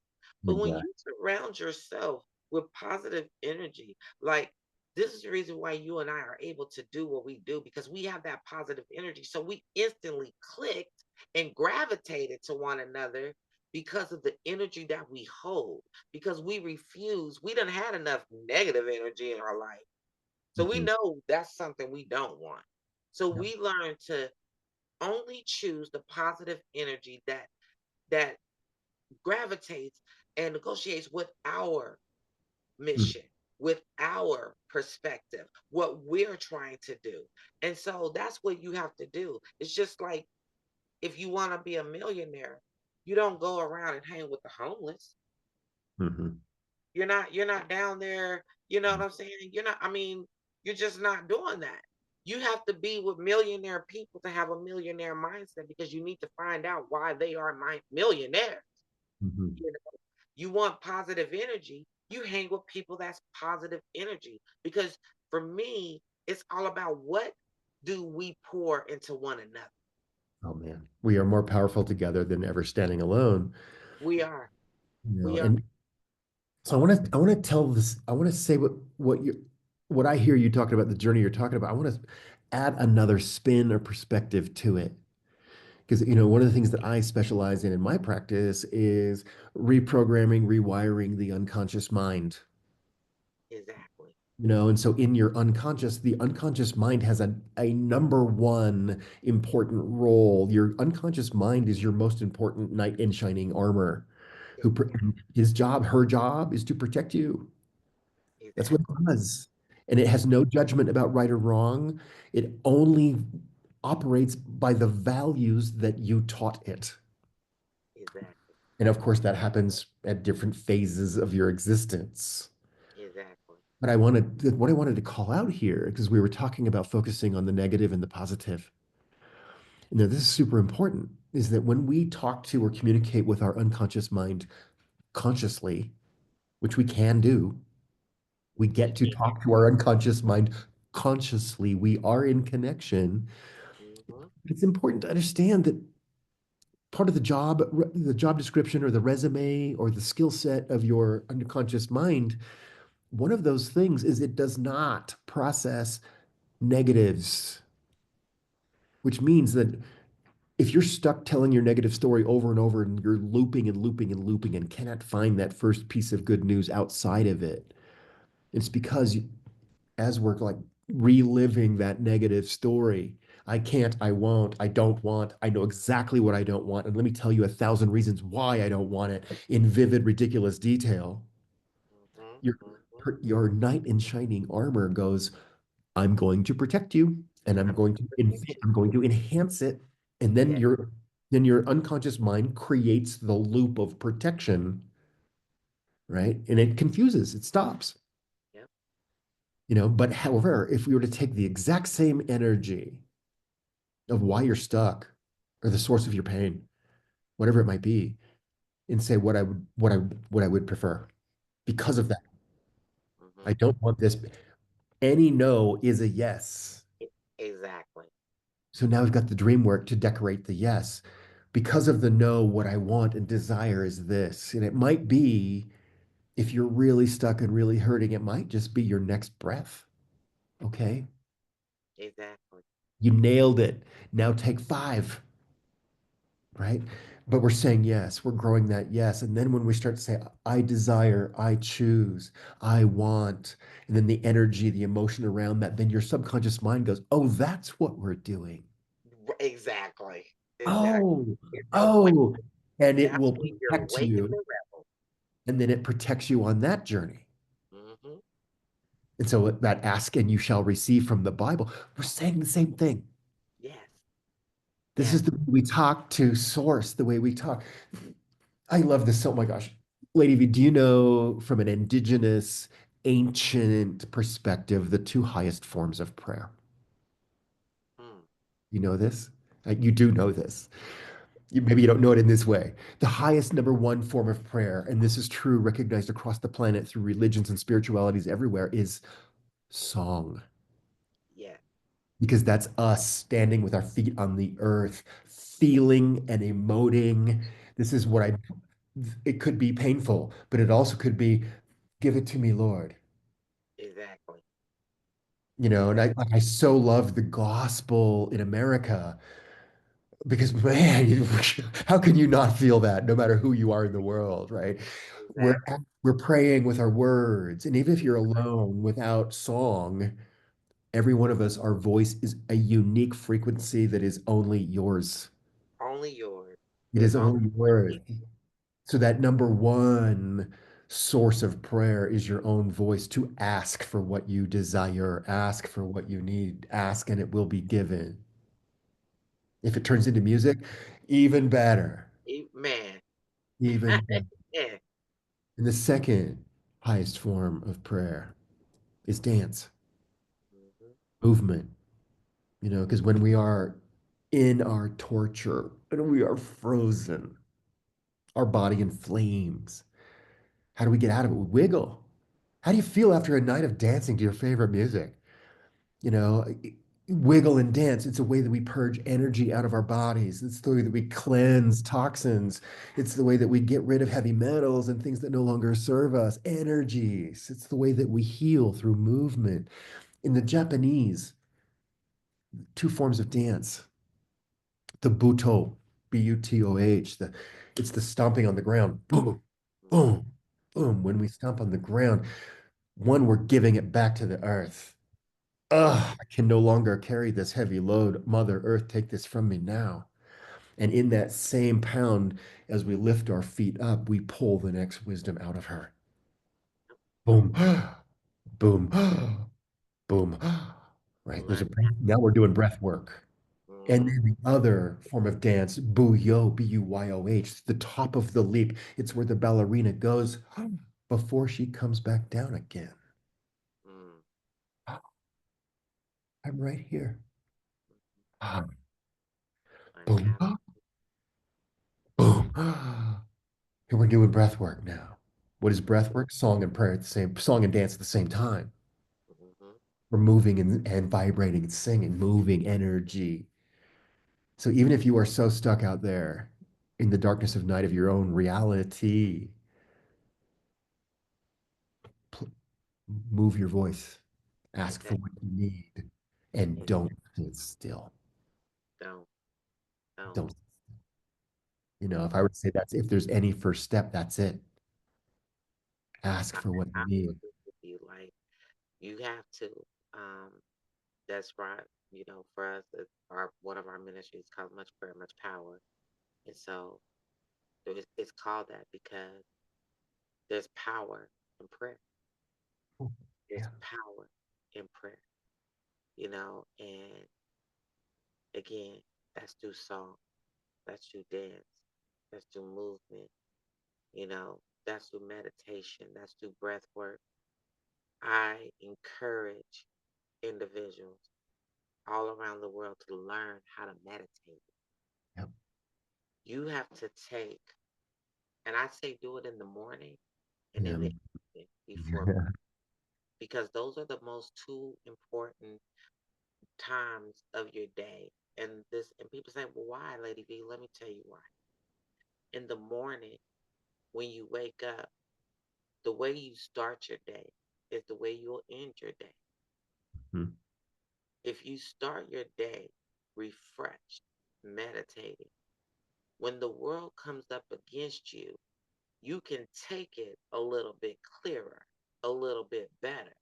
But when
Exactly.
you surround yourself with positive energy, like this is the reason why you and I are able to do what we do because we have that positive energy. So we instantly clicked and gravitated to one another because of the energy that we hold, because we refuse, we done had enough negative energy in our life. So we
Hmm.
know that's something we don't want. So
Yep.
we learn to only choose the positive energy that gravitates and negotiates with our
Mm.
mission, with our perspective, what we're trying to do. And so that's what you have to do. It's just like if you want to be a millionaire, you don't go around and hang with the homeless.
Mhm.
You're not down there, you know what I'm saying? You're not, I mean, you're just not doing that. You have to be with millionaire people to have a millionaire mindset because you need to find out why they are millionaires.
Mhm.
You know, you want positive energy, you hang with people that's positive energy. Because for me, it's all about what do we pour into one another.
Oh man, we are more powerful together than ever standing alone.
We are. We are.
And so I want to tell this, I want to say what I hear you talking about, the journey you're talking about. I want to add another spin or perspective to it. Because, one of the things that I specialize in my practice is reprogramming, rewiring the unconscious mind.
Exactly.
And so in your unconscious, the unconscious mind has a number one important role. Your unconscious mind is your most important knight in shining armor.
Exactly.
His job, her job is to protect you. That's what
Exactly.
it does. And it has no judgment about right or wrong. It only operates by the values that you taught it.
Exactly.
And of course, that happens at different phases of your existence.
Exactly.
But what I wanted to call out here, because we were talking about focusing on the negative and the positive. This is super important, is that when we talk to or communicate with our unconscious mind consciously, which we can do, we
We
get to
can.
talk to our unconscious mind consciously. We are in connection.
Hmm.
It's important to understand that part of the job description or the resume or the skill set of your unconscious mind, one of those things is it does not process negatives, which means that if you're stuck telling your negative story over and over and you're looping and looping and looping and cannot find that first piece of good news outside of it, it's because as we're like reliving that negative story, I can't, I won't, I don't want, I know exactly what I don't want. And let me tell you 1,000 reasons why I don't want it in vivid, ridiculous detail.
Hmm.
Your,
Hmm.
your knight in shining armor goes, I'm going to protect you and
I'm going to protect you.
I'm going to enhance it. And
Yeah.
then your unconscious mind creates the loop of protection, right? And it confuses, it stops.
Yep.
But however, if we were to take the exact same energy of why you're stuck or the source of your pain, whatever it might be, and say what I would prefer because of that. I
Hmm.
don't want this. Any no is a yes.
Exactly.
So now we've got the dream work to decorate the yes. Because of the no, what I want and desire is this. And it might be, if you're really stuck and really hurting, it might just be your next breath. Okay.
Exactly.
You nailed it. Now take five, right? But we're saying yes, we're growing that yes. And then when we start to say, I desire, I choose, I want, and then the energy, the emotion around that, then your subconscious mind goes, oh, that's what we're doing.
Exactly. Exactly.
Oh,
It's awake.
oh, and it
That's
will
when you're
protect
waking
you.
the rebel.
And then it protects you on that journey.
Hmm.
And so that ask and you shall receive from the Bible, we're saying the same thing.
Yes.
This
Yes.
is the way we talk to source, the way we talk. I love this. Oh my gosh. Lady V, do you know from an indigenous, ancient perspective, the two highest forms of prayer?
Mm.
You know this? You do know this. Maybe you don't know it in this way. The highest number one form of prayer, and this is true, recognized across the planet through religions and spiritualities everywhere, is song.
Yes.
Because that's us standing with our feet on the earth, feeling and emoting. This is what
mhm.
I, it could be painful, but it also could be, give it to me, Lord.
Exactly.
And
Exactly.
I so love the gospel in America because, man, how can you not feel that no matter who you are in the world, right? We're,
Exactly.
we're praying with our words. And even if you're alone without song, every one of us, our voice is a unique frequency that is only yours.
Only yours.
It
It's
is
only
only
yours.
yours. So that number one source of prayer is your own voice to ask for what you desire, ask for what you need, ask and it will be given. If it turns into music, even better,
Man.
even better.
Yeah.
And the second highest form of prayer is dance,
Mhm.
movement, because when we are in our torture and we are frozen, our body in flames, how do we get out of it? We wiggle. How do you feel after a night of dancing to your favorite music? You know, wiggle and dance. It's a way that we purge energy out of our bodies. It's the way that we cleanse toxins. It's the way that we get rid of heavy metals and things that no longer serve us, energies. It's the way that we heal through movement. In the Japanese, two forms of dance, the buto, Butoh, it's the stomping on the ground. Boom,
Mhm.
boom, boom. When we stomp on the ground, one, we're giving it back to the earth. Ugh, I can no longer carry this heavy load. Mother Earth, take this from me now. And in that same pound, as we lift our feet up, we pull the next wisdom out of her. Boom, boom, boom. Right? There's a
Learn
breath. Now we're doing breath work. And
mhm.
then the other form of dance, Buyo, Buyouh, the top of the leap. It's where the ballerina goes before she comes back down again.
Mm.
I'm right here. Ah,
Learning
boom,
how
boom. And we're doing breath work now. What is breath work? Song and prayer at the same, song and dance at the same time.
mhm.
We're moving and vibrating and singing, moving energy. So even if you are so stuck out there in the darkness of night of your own reality, pl- move your voice, ask for
Exactly.
what you need, and
Exactly.
don't sit still.
Don't. Don't.
Don't, if
Don't.
I were to say if there's any first step, that's it. Ask
I,
for what you
I
need.
agree with you. Like you have to. Um, that's right. You know, for us, it's our one of our ministries called Much Prayer, Much Power, and so it's called that because there's power in prayer.
Oh,
There's
yeah.
power in prayer. You know, and again, that's through song, that's through dance, that's through movement. You know, that's through meditation, that's through breath work. I encourage individuals all around the world to learn how to meditate.
Yep.
You have to take, and I say do it in the morning and in
Yeah.
the evening before bed,
Yeah.
because those are the most two important times of your day. And people say, well, why, Lady V? Let me tell you why. In the morning, when you wake up, the way you start your day is the way you'll end your day.
Mhm.
If you start your day refreshed, meditating, when the world comes up against you, you can take it a little bit clearer, a little bit better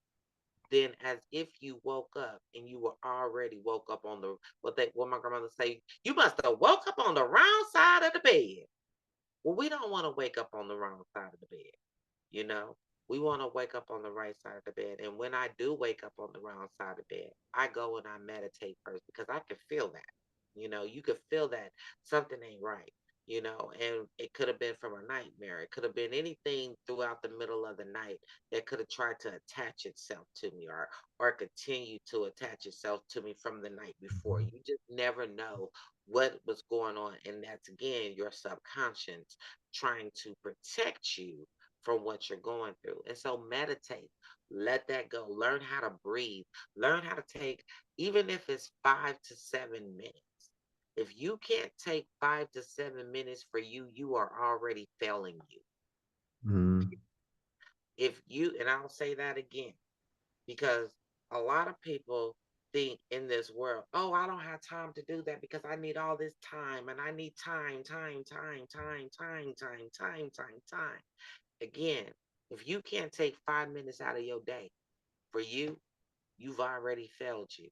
than as if you woke up and you were already woke up on the what my grandmother say, you must have woke up on the wrong side of the bed. Well, we don't want to wake up on the wrong side of the bed. You know, we want to wake up on the right side of the bed. And when I do wake up on the wrong side of the bed, I go and I meditate first because I can feel that. You know, you could feel that something ain't right, and it could have been from a nightmare. It could have been anything throughout the middle of the night that could have tried to attach itself to me or continue to attach itself to me from the night before. You just never know what was going on. And that's again your subconscious trying to protect you from what you're going through. And so meditate, let that go, learn how to breathe, learn how to take, even if it's 5 to 7 minutes. If you can't take 5 to 7 minutes for you, you are already failing you.
Mm,
If you, and I'll say that again, because a lot of people think in this world, oh, I don't have time to do that because I need all this time and I need time, time, time, time, time, time, time, time, time. Again, if you can't take 5 minutes out of your day for you, you've already failed you.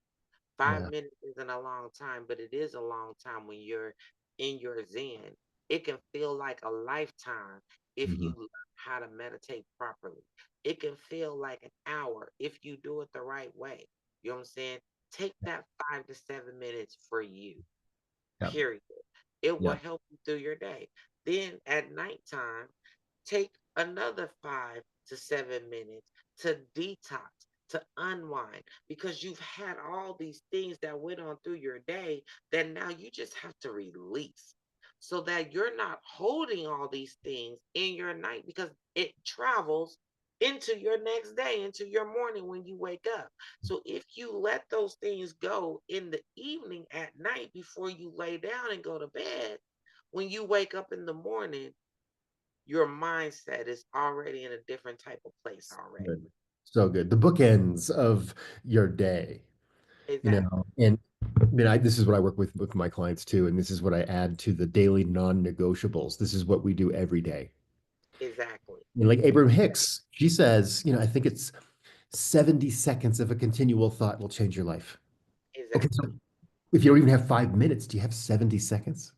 Five
yeah.
minutes isn't a long time, but it is a long time when you're in your zen. It can feel like a lifetime if
Mhm.
you learn how to meditate properly. It can feel like an hour if you do it the right way. You know what I'm saying? Take that 5 to 7 minutes for you,
Yeah.
period. It will
Yeah.
help you through your day. Then at nighttime, take another 5 to 7 minutes to detox, to unwind, because you've had all these things that went on through your day that now you just have to release so that you're not holding all these things in your night because it travels into your next day, into your morning when you wake up. So if you let those things go in the evening at night before you lay down and go to bed, when you wake up in the morning, your mindset is already in a different type of place already.
Good. So good. The bookends of your day,
Exactly.
and I mean, this is what I work with my clients too, and this is what I add to the daily non-negotiables. This is what we do every day.
Exactly.
Like Abraham Hicks, she says, I think it's 70 seconds of a continual thought will change your life. Okay, so
Exactly.
if you don't even have 5 minutes, do you have 70 seconds?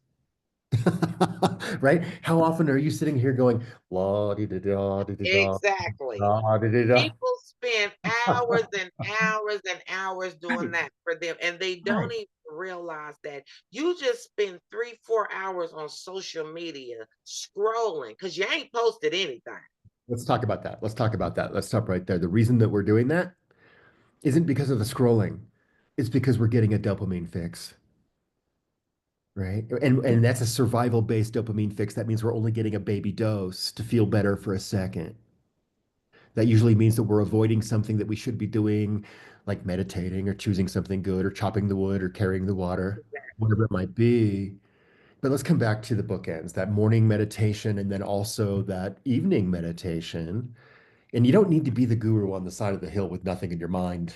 Right? How often are you sitting here going, la di da da di da da
Exactly.
da di da da?
People spend hours and hours and hours doing
Right,
that for them, and they don't
right.
even realize that you just spend 3, 4 hours on social media scrolling because you ain't posted anything.
Let's talk about that. Let's talk about that. Let's stop right there. The reason that we're doing that isn't because of the scrolling. It's because we're getting a dopamine fix, right? And that's a survival-based dopamine fix. That means we're only getting a baby dose to feel better for a second. That usually means that we're avoiding something that we should be doing, like meditating or choosing something good or chopping the wood or carrying the water, whatever it might be. But let's come back to the bookends, that morning meditation and then also that evening meditation. And you don't need to be the guru on the side of the hill with nothing in your mind.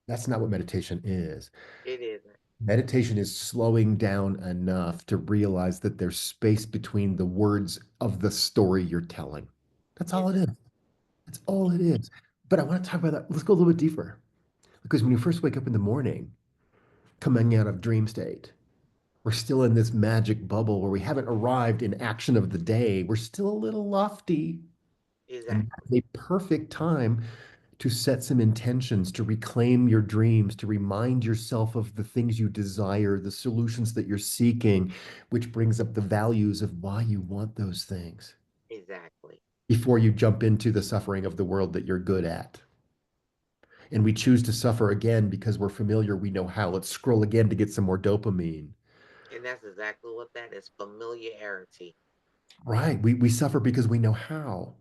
That's not what meditation is.
It isn't.
Meditation is slowing down enough to realize that there's space between the words of the story you're telling. That's all it is.
Exactly.
That's all it is. But I want to talk about that. Let's go a little bit deeper. Because when you first wake up in the morning, coming out of dream state, we're still in this magic bubble where we haven't arrived in action of the day. We're still a little lofty. And
Exactly.
that's a perfect time to set some intentions, to reclaim your dreams, to remind yourself of the things you desire, the solutions that you're seeking, which brings up the values of why you want those things
Exactly.
before you jump into the suffering of the world that you're good at. And we choose to suffer again because we're familiar, we know how. Let's scroll again to get some more dopamine.
And that's exactly what that is, familiarity.
Right. We suffer because we know how.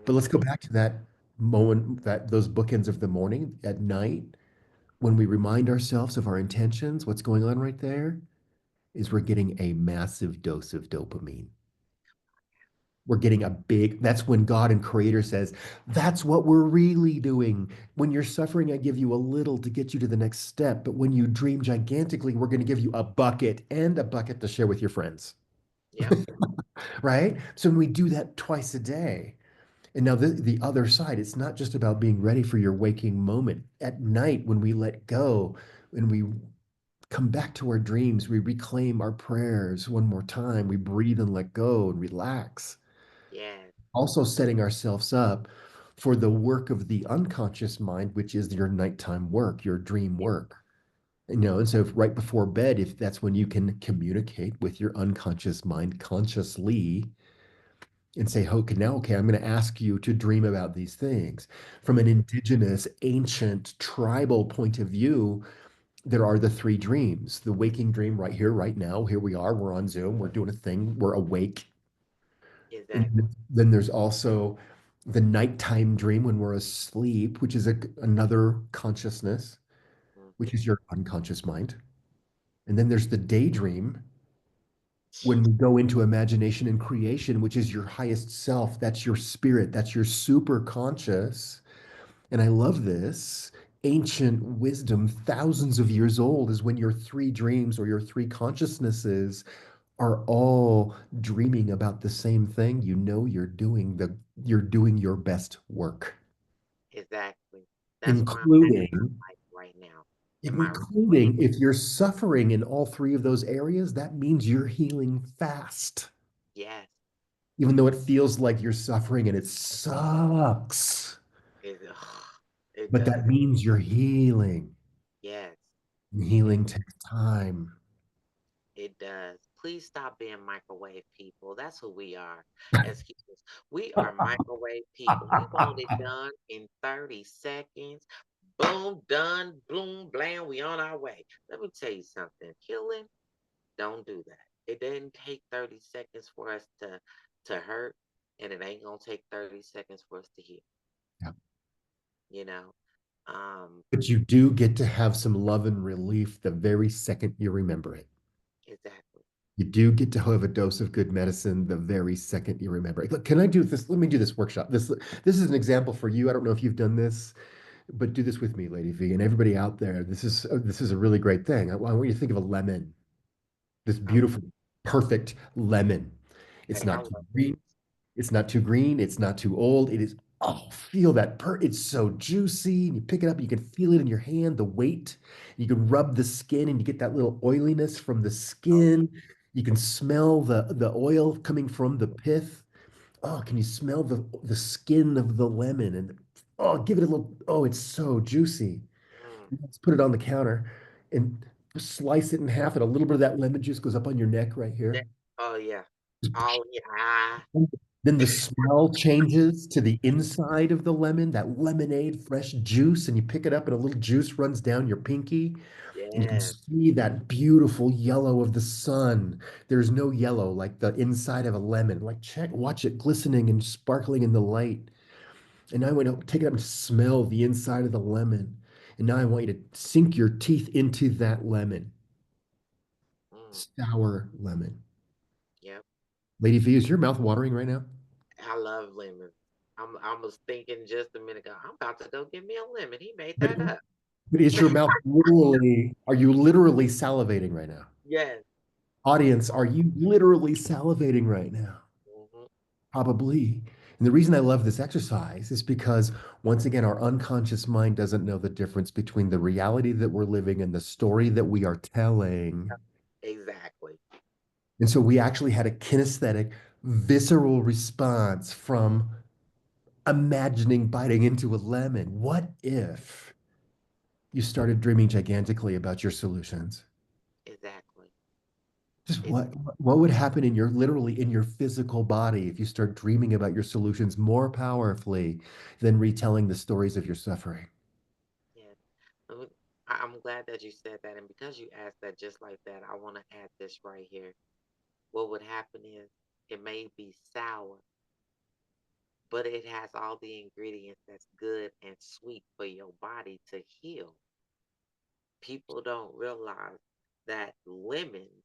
But let's go
Hmm.
back to that moment, that those bookends of the morning at night, when we remind ourselves of our intentions, what's going on right there is we're getting a massive dose of dopamine. We're getting a big, that's when God and Creator says, that's what we're really doing. When you're suffering, I give you a little to get you to the next step. But when you dream gigantically, we're going to give you a bucket and a bucket to share with your friends.
Yep.
Right? So when we do that twice a day, and now the other side, it's not just about being ready for your waking moment. At night, when we let go, when we come back to our dreams, we reclaim our prayers one more time, we breathe and let go and relax.
Yes.
Also setting ourselves up for the work of the unconscious mind, which is your nighttime work, your dream work. And so if right before bed, if that's when you can communicate with your unconscious mind consciously and say, okay, now, okay, I'm going to ask you to dream about these things. From an
Hmm.
indigenous, ancient, tribal point of view, there are the three dreams. The waking dream right here, right now. Here we are, we're on Zoom, we're doing a thing, we're awake.
Exactly.
And then there's also the nighttime dream when we're asleep, which is another consciousness, which
Hmm.
is your unconscious mind. And then there's the daydream when we go into imagination and creation, which is your highest self. That's your spirit. That's your super conscious. And I love this. Ancient wisdom, thousands of years old, is when your three dreams or your three consciousnesses are all dreaming about the same thing. You know you're doing your best work,
Exactly. That's where I'm at in
including
my life right now. Am I really?
including if you're suffering in all three of those areas, that means you're healing fast.
Yes.
Even though it feels like you're suffering and it sucks.
It, it
But
does.
that means you're healing.
Yes.
And
It
healing takes time.
It does. Please stop being microwave people. That's who we are as humans. We are microwave people. We want it done in 30 seconds. Boom, done, boom, blam, we on our way. Let me tell you something. Healing, don't do that. It didn't take 30 seconds for us to hurt, and it ain't gonna take 30 seconds for us to heal,
Yeah.
you know? Um,
But you do get to have some love and relief the very second you remember it.
exactly.
You do get to have a dose of good medicine the very second you remember it. Look, can I do this? Let me do this workshop. This is an example for you. I don't know if you've done this, but do this with me, Lady V, and everybody out there. This is a really great thing. I want you to think of a lemon, this
Oh,
beautiful, perfect lemon. It's
hey, I
not too
love
green.
lemons.
It's not too green. It's not too old. It is, oh, feel that it's so juicy. And you pick it up, you can feel it in your hand, the weight. You can rub the skin and you get that little oiliness from the
Oh,
skin. You can smell the oil coming from the pith. Oh, can you smell the skin of the lemon? And oh, give it a little, oh, it's so juicy.
mm,
Let's put it on the counter and slice it in half, and a little bit of that lemon juice goes up on your neck right
ne-
here.
oh yeah. Oh yeah.
Then the smell changes to the inside of the lemon, that lemonade, fresh juice, and you pick it up and a little juice runs down your pinky. And you can
Yes.
see that beautiful yellow of the sun. There's no yellow like the inside of a lemon. Like watch it glistening and sparkling in the light. And now I want to take it up and smell the inside of the lemon. And now I want you to sink your teeth into that lemon,
Mm,
sour lemon.
yep.
Lady V, is your mouth watering right now?
I love lemons. I was thinking just a minute ago, I'm about to go get me a lemon. He made
But
that up.
But is your mouth literally, are you literally salivating right now?
Yes.
Audience, are you literally salivating right now?
Hmm.
Probably. And the reason I love this exercise is because, once again, our unconscious mind doesn't know the difference between the reality that we're living and the story that we are telling.
Exactly.
And so we actually had a kinesthetic, visceral response from imagining biting into a lemon. What if you started dreaming gigantically about your solutions?
Exactly.
Just
It's
what would happen in your literally in your physical body if you start dreaming about your solutions more powerfully than retelling the stories of your suffering?
yeah. I'm glad that you said that, and because you asked that just like that, I want to add this right here. What would happen is it may be sour, but it has all the ingredients that's good and sweet for your body to heal. People don't realize that lemons,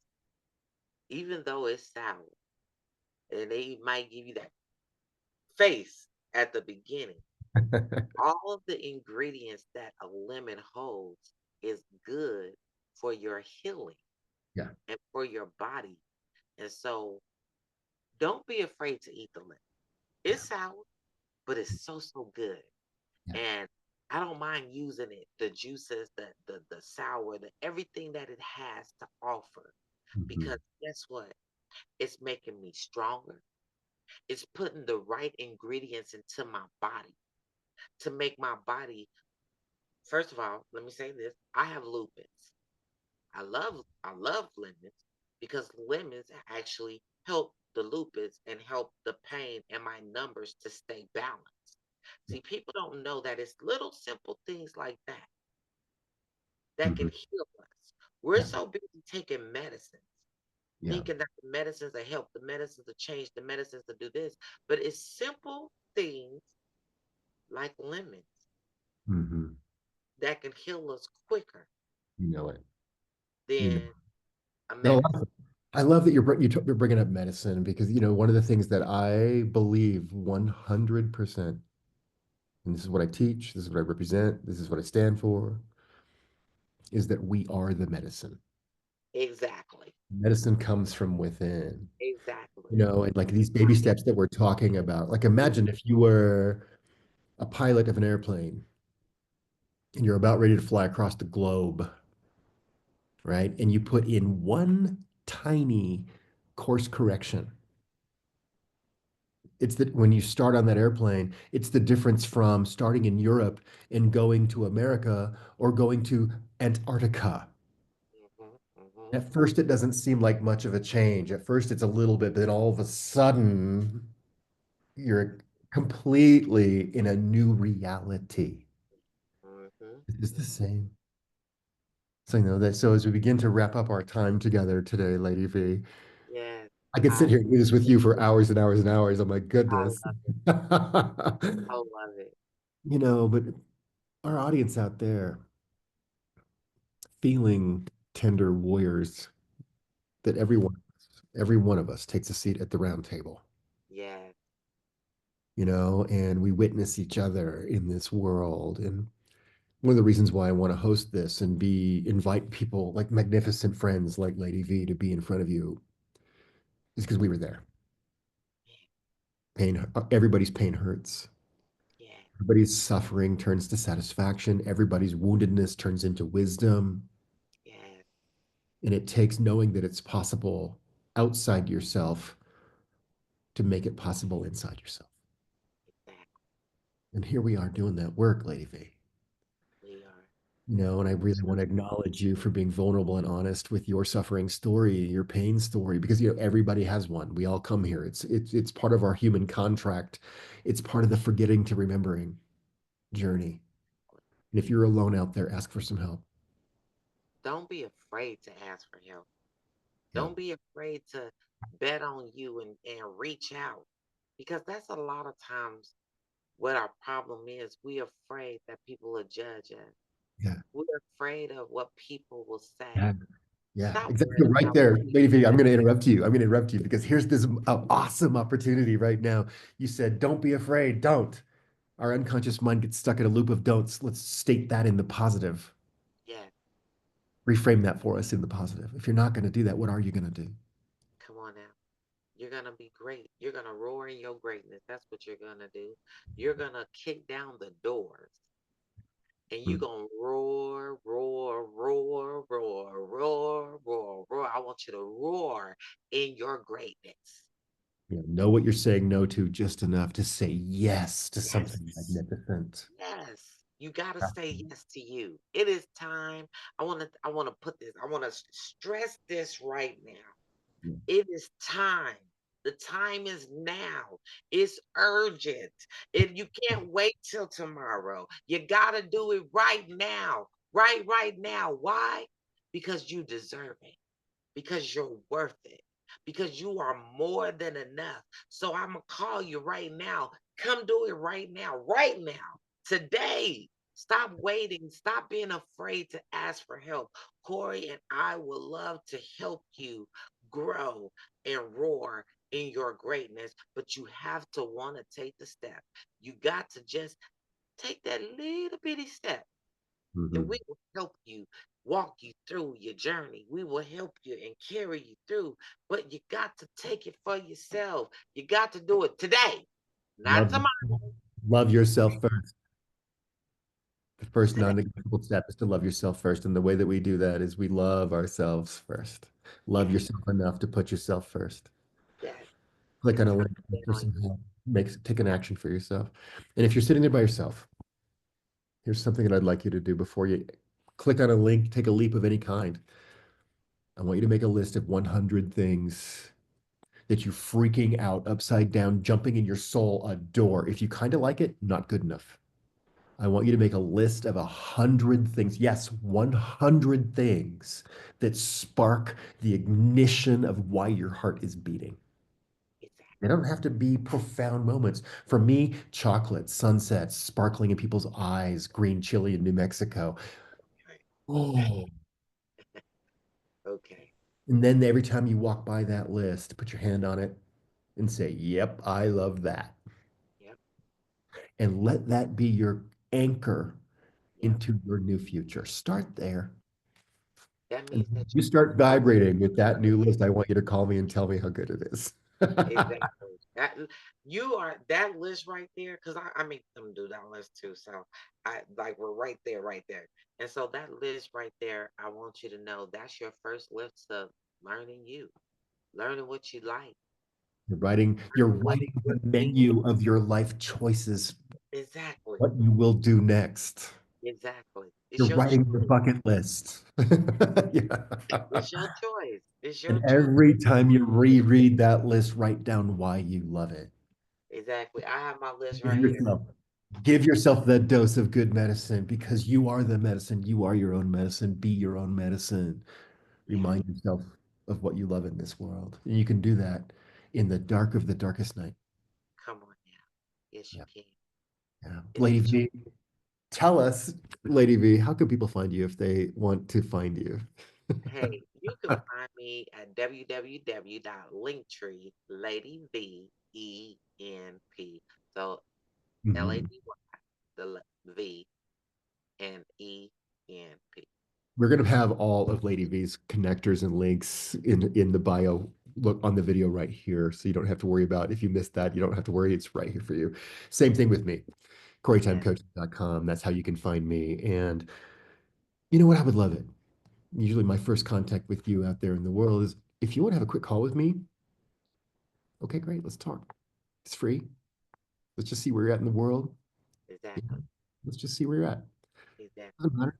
even though it's sour, and they might give you that face at the beginning, all of the ingredients that a lemon holds is good for your healing
Yeah,
and for your body. And so don't be afraid to eat the lemon.
yeah,
It's sour, but it's so, so good.
yeah.
And I don't mind using it, the juices, the sour, the everything that it has to offer.
Mhm.
Because guess what? It's making me stronger. It's putting the right ingredients into my body to make my body. First of all, let me say this. I have lupus. I love lemons because lemons actually help the lupus and help the pain and my numbers to stay balanced. See, people don't know that it's little simple things like that that can
Mhm.
heal us. We're
Yeah,
so busy taking medicines,
yeah.
thinking that the medicines that help, the medicines to change, the medicines to do this, but it's simple things like lemons
Hmm.
that can heal us quicker
You know it. You know.
than
it.
a
No,
medicine.
I love that you're bringing up medicine because one of the things that I believe 100%, and this is what I teach, this is what I represent, this is what I stand for, is that we are the medicine.
Exactly.
Medicine comes from within.
Exactly.
And like these baby steps that we're talking about. Like imagine if you were a pilot of an airplane and you're about ready to fly across the globe, right? And you put in one tiny course correction. It's that when you start on that airplane, it's the difference from starting in Europe and going to America or going to Antarctica.
Hmm.
At first, it doesn't seem like much of a change. At first, it's a little bit, but then all of a sudden, you're completely in a new reality.
Hmm. Hmm.
It is the same. So as we begin to wrap up our time together today, Lady V,
Yes.
I could
I
sit here and do this with you for hours and hours and hours. Oh my
I
goodness.
love it. I love it.
But our audience out there feeling tender warriors that every one of us takes a seat at the round table,
Yes.
and we witness each other in this world. And one of the reasons why I want to host this and invite people like magnificent friends like Lady V to be in front of you is because we were there. Everybody's pain hurts.
Yes.
Everybody's suffering turns to satisfaction. Everybody's woundedness turns into wisdom.
Yes.
And it takes knowing that it's possible outside yourself to make it possible inside yourself.
Exactly.
And here we are doing that work, Lady V.
We are.
And I really want to acknowledge you for being vulnerable and honest with your suffering story, your pain story, because everybody has one. We all come here. It's part of our human contract. It's part of the forgetting to remembering journey. And if you're alone out there, ask for some help.
Don't be afraid to ask for help.
Yeah.
Don't be afraid to bet on you and reach out because that's a lot of times what our problem is. We're afraid that people will judge us.
Yeah.
We're afraid of what people will
Yeah.
say.
Yeah,
Stop
exactly
worrying
right
about what
there.
people
Lady V, I'm
say.
going to interrupt you. I'm going to interrupt you because here's this awesome opportunity right now. You said, don't be afraid. Don't. Our unconscious mind gets stuck in a loop of don'ts. Let's state that in the positive.
Yes,
Reframe that for us in the positive. If you're not going to do that, what are you going to do?
come on now. You're going to be great. You're going to roar in your greatness. That's what you're going to do. You're going to kick down the doors and you're
Mm.
going to roar, roar, roar, roar, roar, roar, roar. I want you to roar in your greatness.
Know what you're saying no to just enough to say yes to something
Yes.
magnificent.
Yes. You got to say yes to you. It is time. I want to put this. I want to stress this right now.
Yeah.
It is time. The time is now. It's urgent. You can't wait till tomorrow. You got to do it right now. Right now. Why? Because you deserve it. Because you're worth it. Because you are more than enough. So I'm going to call you right now. Come do it right now. Right now. Today. Stop waiting. Stop being afraid to ask for help. Corey and I would love to help you grow and roar in your greatness, but you have to want to take the step. You got to just take that little bitty step and
Mhm.
we will help you walk you through your journey. We will help you and carry you through, but you got to take it for yourself. You got to do it today, not
Love,
tomorrow.
love yourself first. The first
Today.
non-negotiable step is to love yourself first. And the way that we do that is we love ourselves first. Love
Yes,
yourself enough to put yourself first.
yes.
Click
It's
on a
time
link
to bet
for
on
some
you.
help. Take an action for yourself. And if you're sitting there by yourself, here's something that I'd like you to do before you click on a link, take a leap of any kind. I want you to make a list of 100 things that you freaking out, upside down, jumping in your soul adore. If you kind of like it, not good enough. I want you to make a list of 100 things. Yes, 100 things that spark the ignition of why your heart is beating.
Exactly.
They don't have to be profound moments. For me, chocolate, sunsets, sparkling in people's eyes, green chili in New Mexico.
Right.
Oh,
Okay.
And then every time you walk by that list, put your hand on it and say, "Yep, I love that."
Yep.
And let that be your anchor
Yep.
into your new future. Start there.
That
And
means that
you
you're going
start
to go
vibrating with that new list. I want you to call me and tell me how good it is.
exactly. You are that list right there, because I make them do that list too. So I like we're right there, right there. And so that list right there, I want you to know that's your first list of learning you, learning what you like,
You're
learning what
writing the
what you
menu of your life choices,
exactly,
what you will do next.
exactly. It's
You're
your
writing the
choice.
bucket list. Yeah.
It's your choice. It's your
And
choice.
every time you reread that list, write down why you love it.
Exactly. I have my list
Give
right here.
yourself, give yourself that dose of good medicine because you are the medicine. You are your own medicine. Be your own medicine.
Yeah.
Remind yourself of what you love in this world. And you can do that in the dark of the darkest night.
Come on now. Yes, you
Yeah.
can.
Yeah.
It's a
Lady
choice.
V, tell us, Lady V, how can people find you if they want to find you?
Hey, you can find me at www.linktree, Lady V E N P. So
Mhm.
LADY, V and ENP.
We're going to have all of Lady V's connectors and links in the bio. Look on the video right here, so you don't have to worry about if you missed that. You don't have to worry; it's right here for you. Same thing with me,
Yeah,
CoryTimeCoaching.com. That's how you can find me. And you know what? I would love it. Usually, my first contact with you out there in the world is if you want to have a quick call with me. Okay, great. Let's talk. It's free. Let's just see where you're at in the world. You know,
exactly.
let's just see where you're at.
Exactly.
Doesn't matter.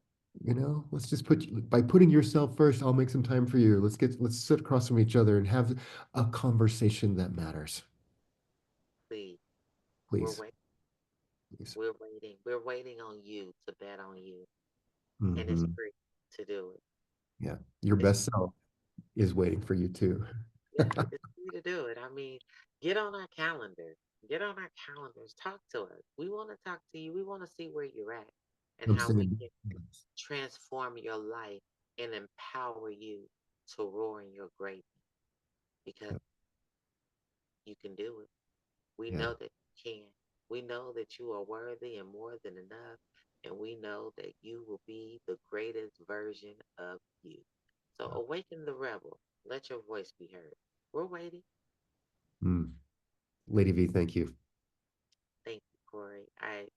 Let's just by putting yourself first, I'll make some time for you. Let's sit across from each other and have a conversation that matters.
Please, we're
Please,
waiting.
please.
We're waiting. We're waiting on you to bet on you. And it's
Hmm.
free to do it.
Yeah. Your
It's
best self is waiting for you too.
yeah, it's free to do it. I mean, get on our calendar. Get on our calendars. Talk to us. We want to talk to you. We want to see where you're at and
I'm
how we
singing.
can transform your life and empower you to roar in your greatness because
Yeah.
you can do it. We
Yeah.
know that you can. We know that you are worthy and more than enough. And we know that you will be the greatest version of you. So awaken the rebel. Let your voice be heard. We're waiting.
Mm. Lady V, thank you.
Thank you, Corey. I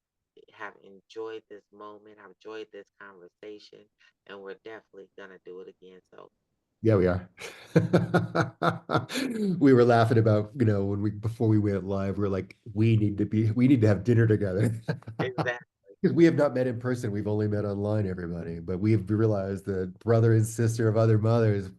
have enjoyed this moment. I've enjoyed this conversation, and we're definitely going to do it again. So,
Yeah, we are. We were laughing about, when we before we went live, we are like, we need to have dinner together.
exactly.
Because we have not met in person, we've only met online, everybody. But we've realized that brother and sister of other mothers,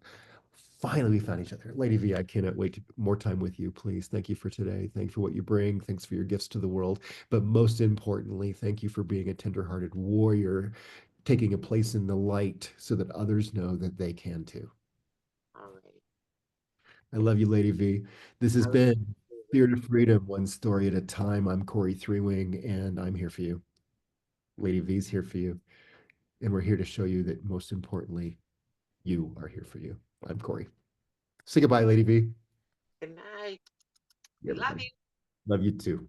finally we found each other. Lady V, I cannot wait to more time with you, please. Thank you for today. Thank you for what you bring. Thanks for your gifts to the world. But most importantly, thank you for being a tenderhearted warrior, taking a place in the light so that others know that they can too.
All right.
I love you, Lady V. This has
I love
been
you,
Fear to
lady.
Freedom, one story at a time. I'm Cory Threewing, and I'm here for you. Lady V's here for you. And we're here to show you that most importantly, you are here for you. I'm Cory. Say goodbye, Lady V.
Good night.
Yeah,
We love
everybody.
you.
Love you too.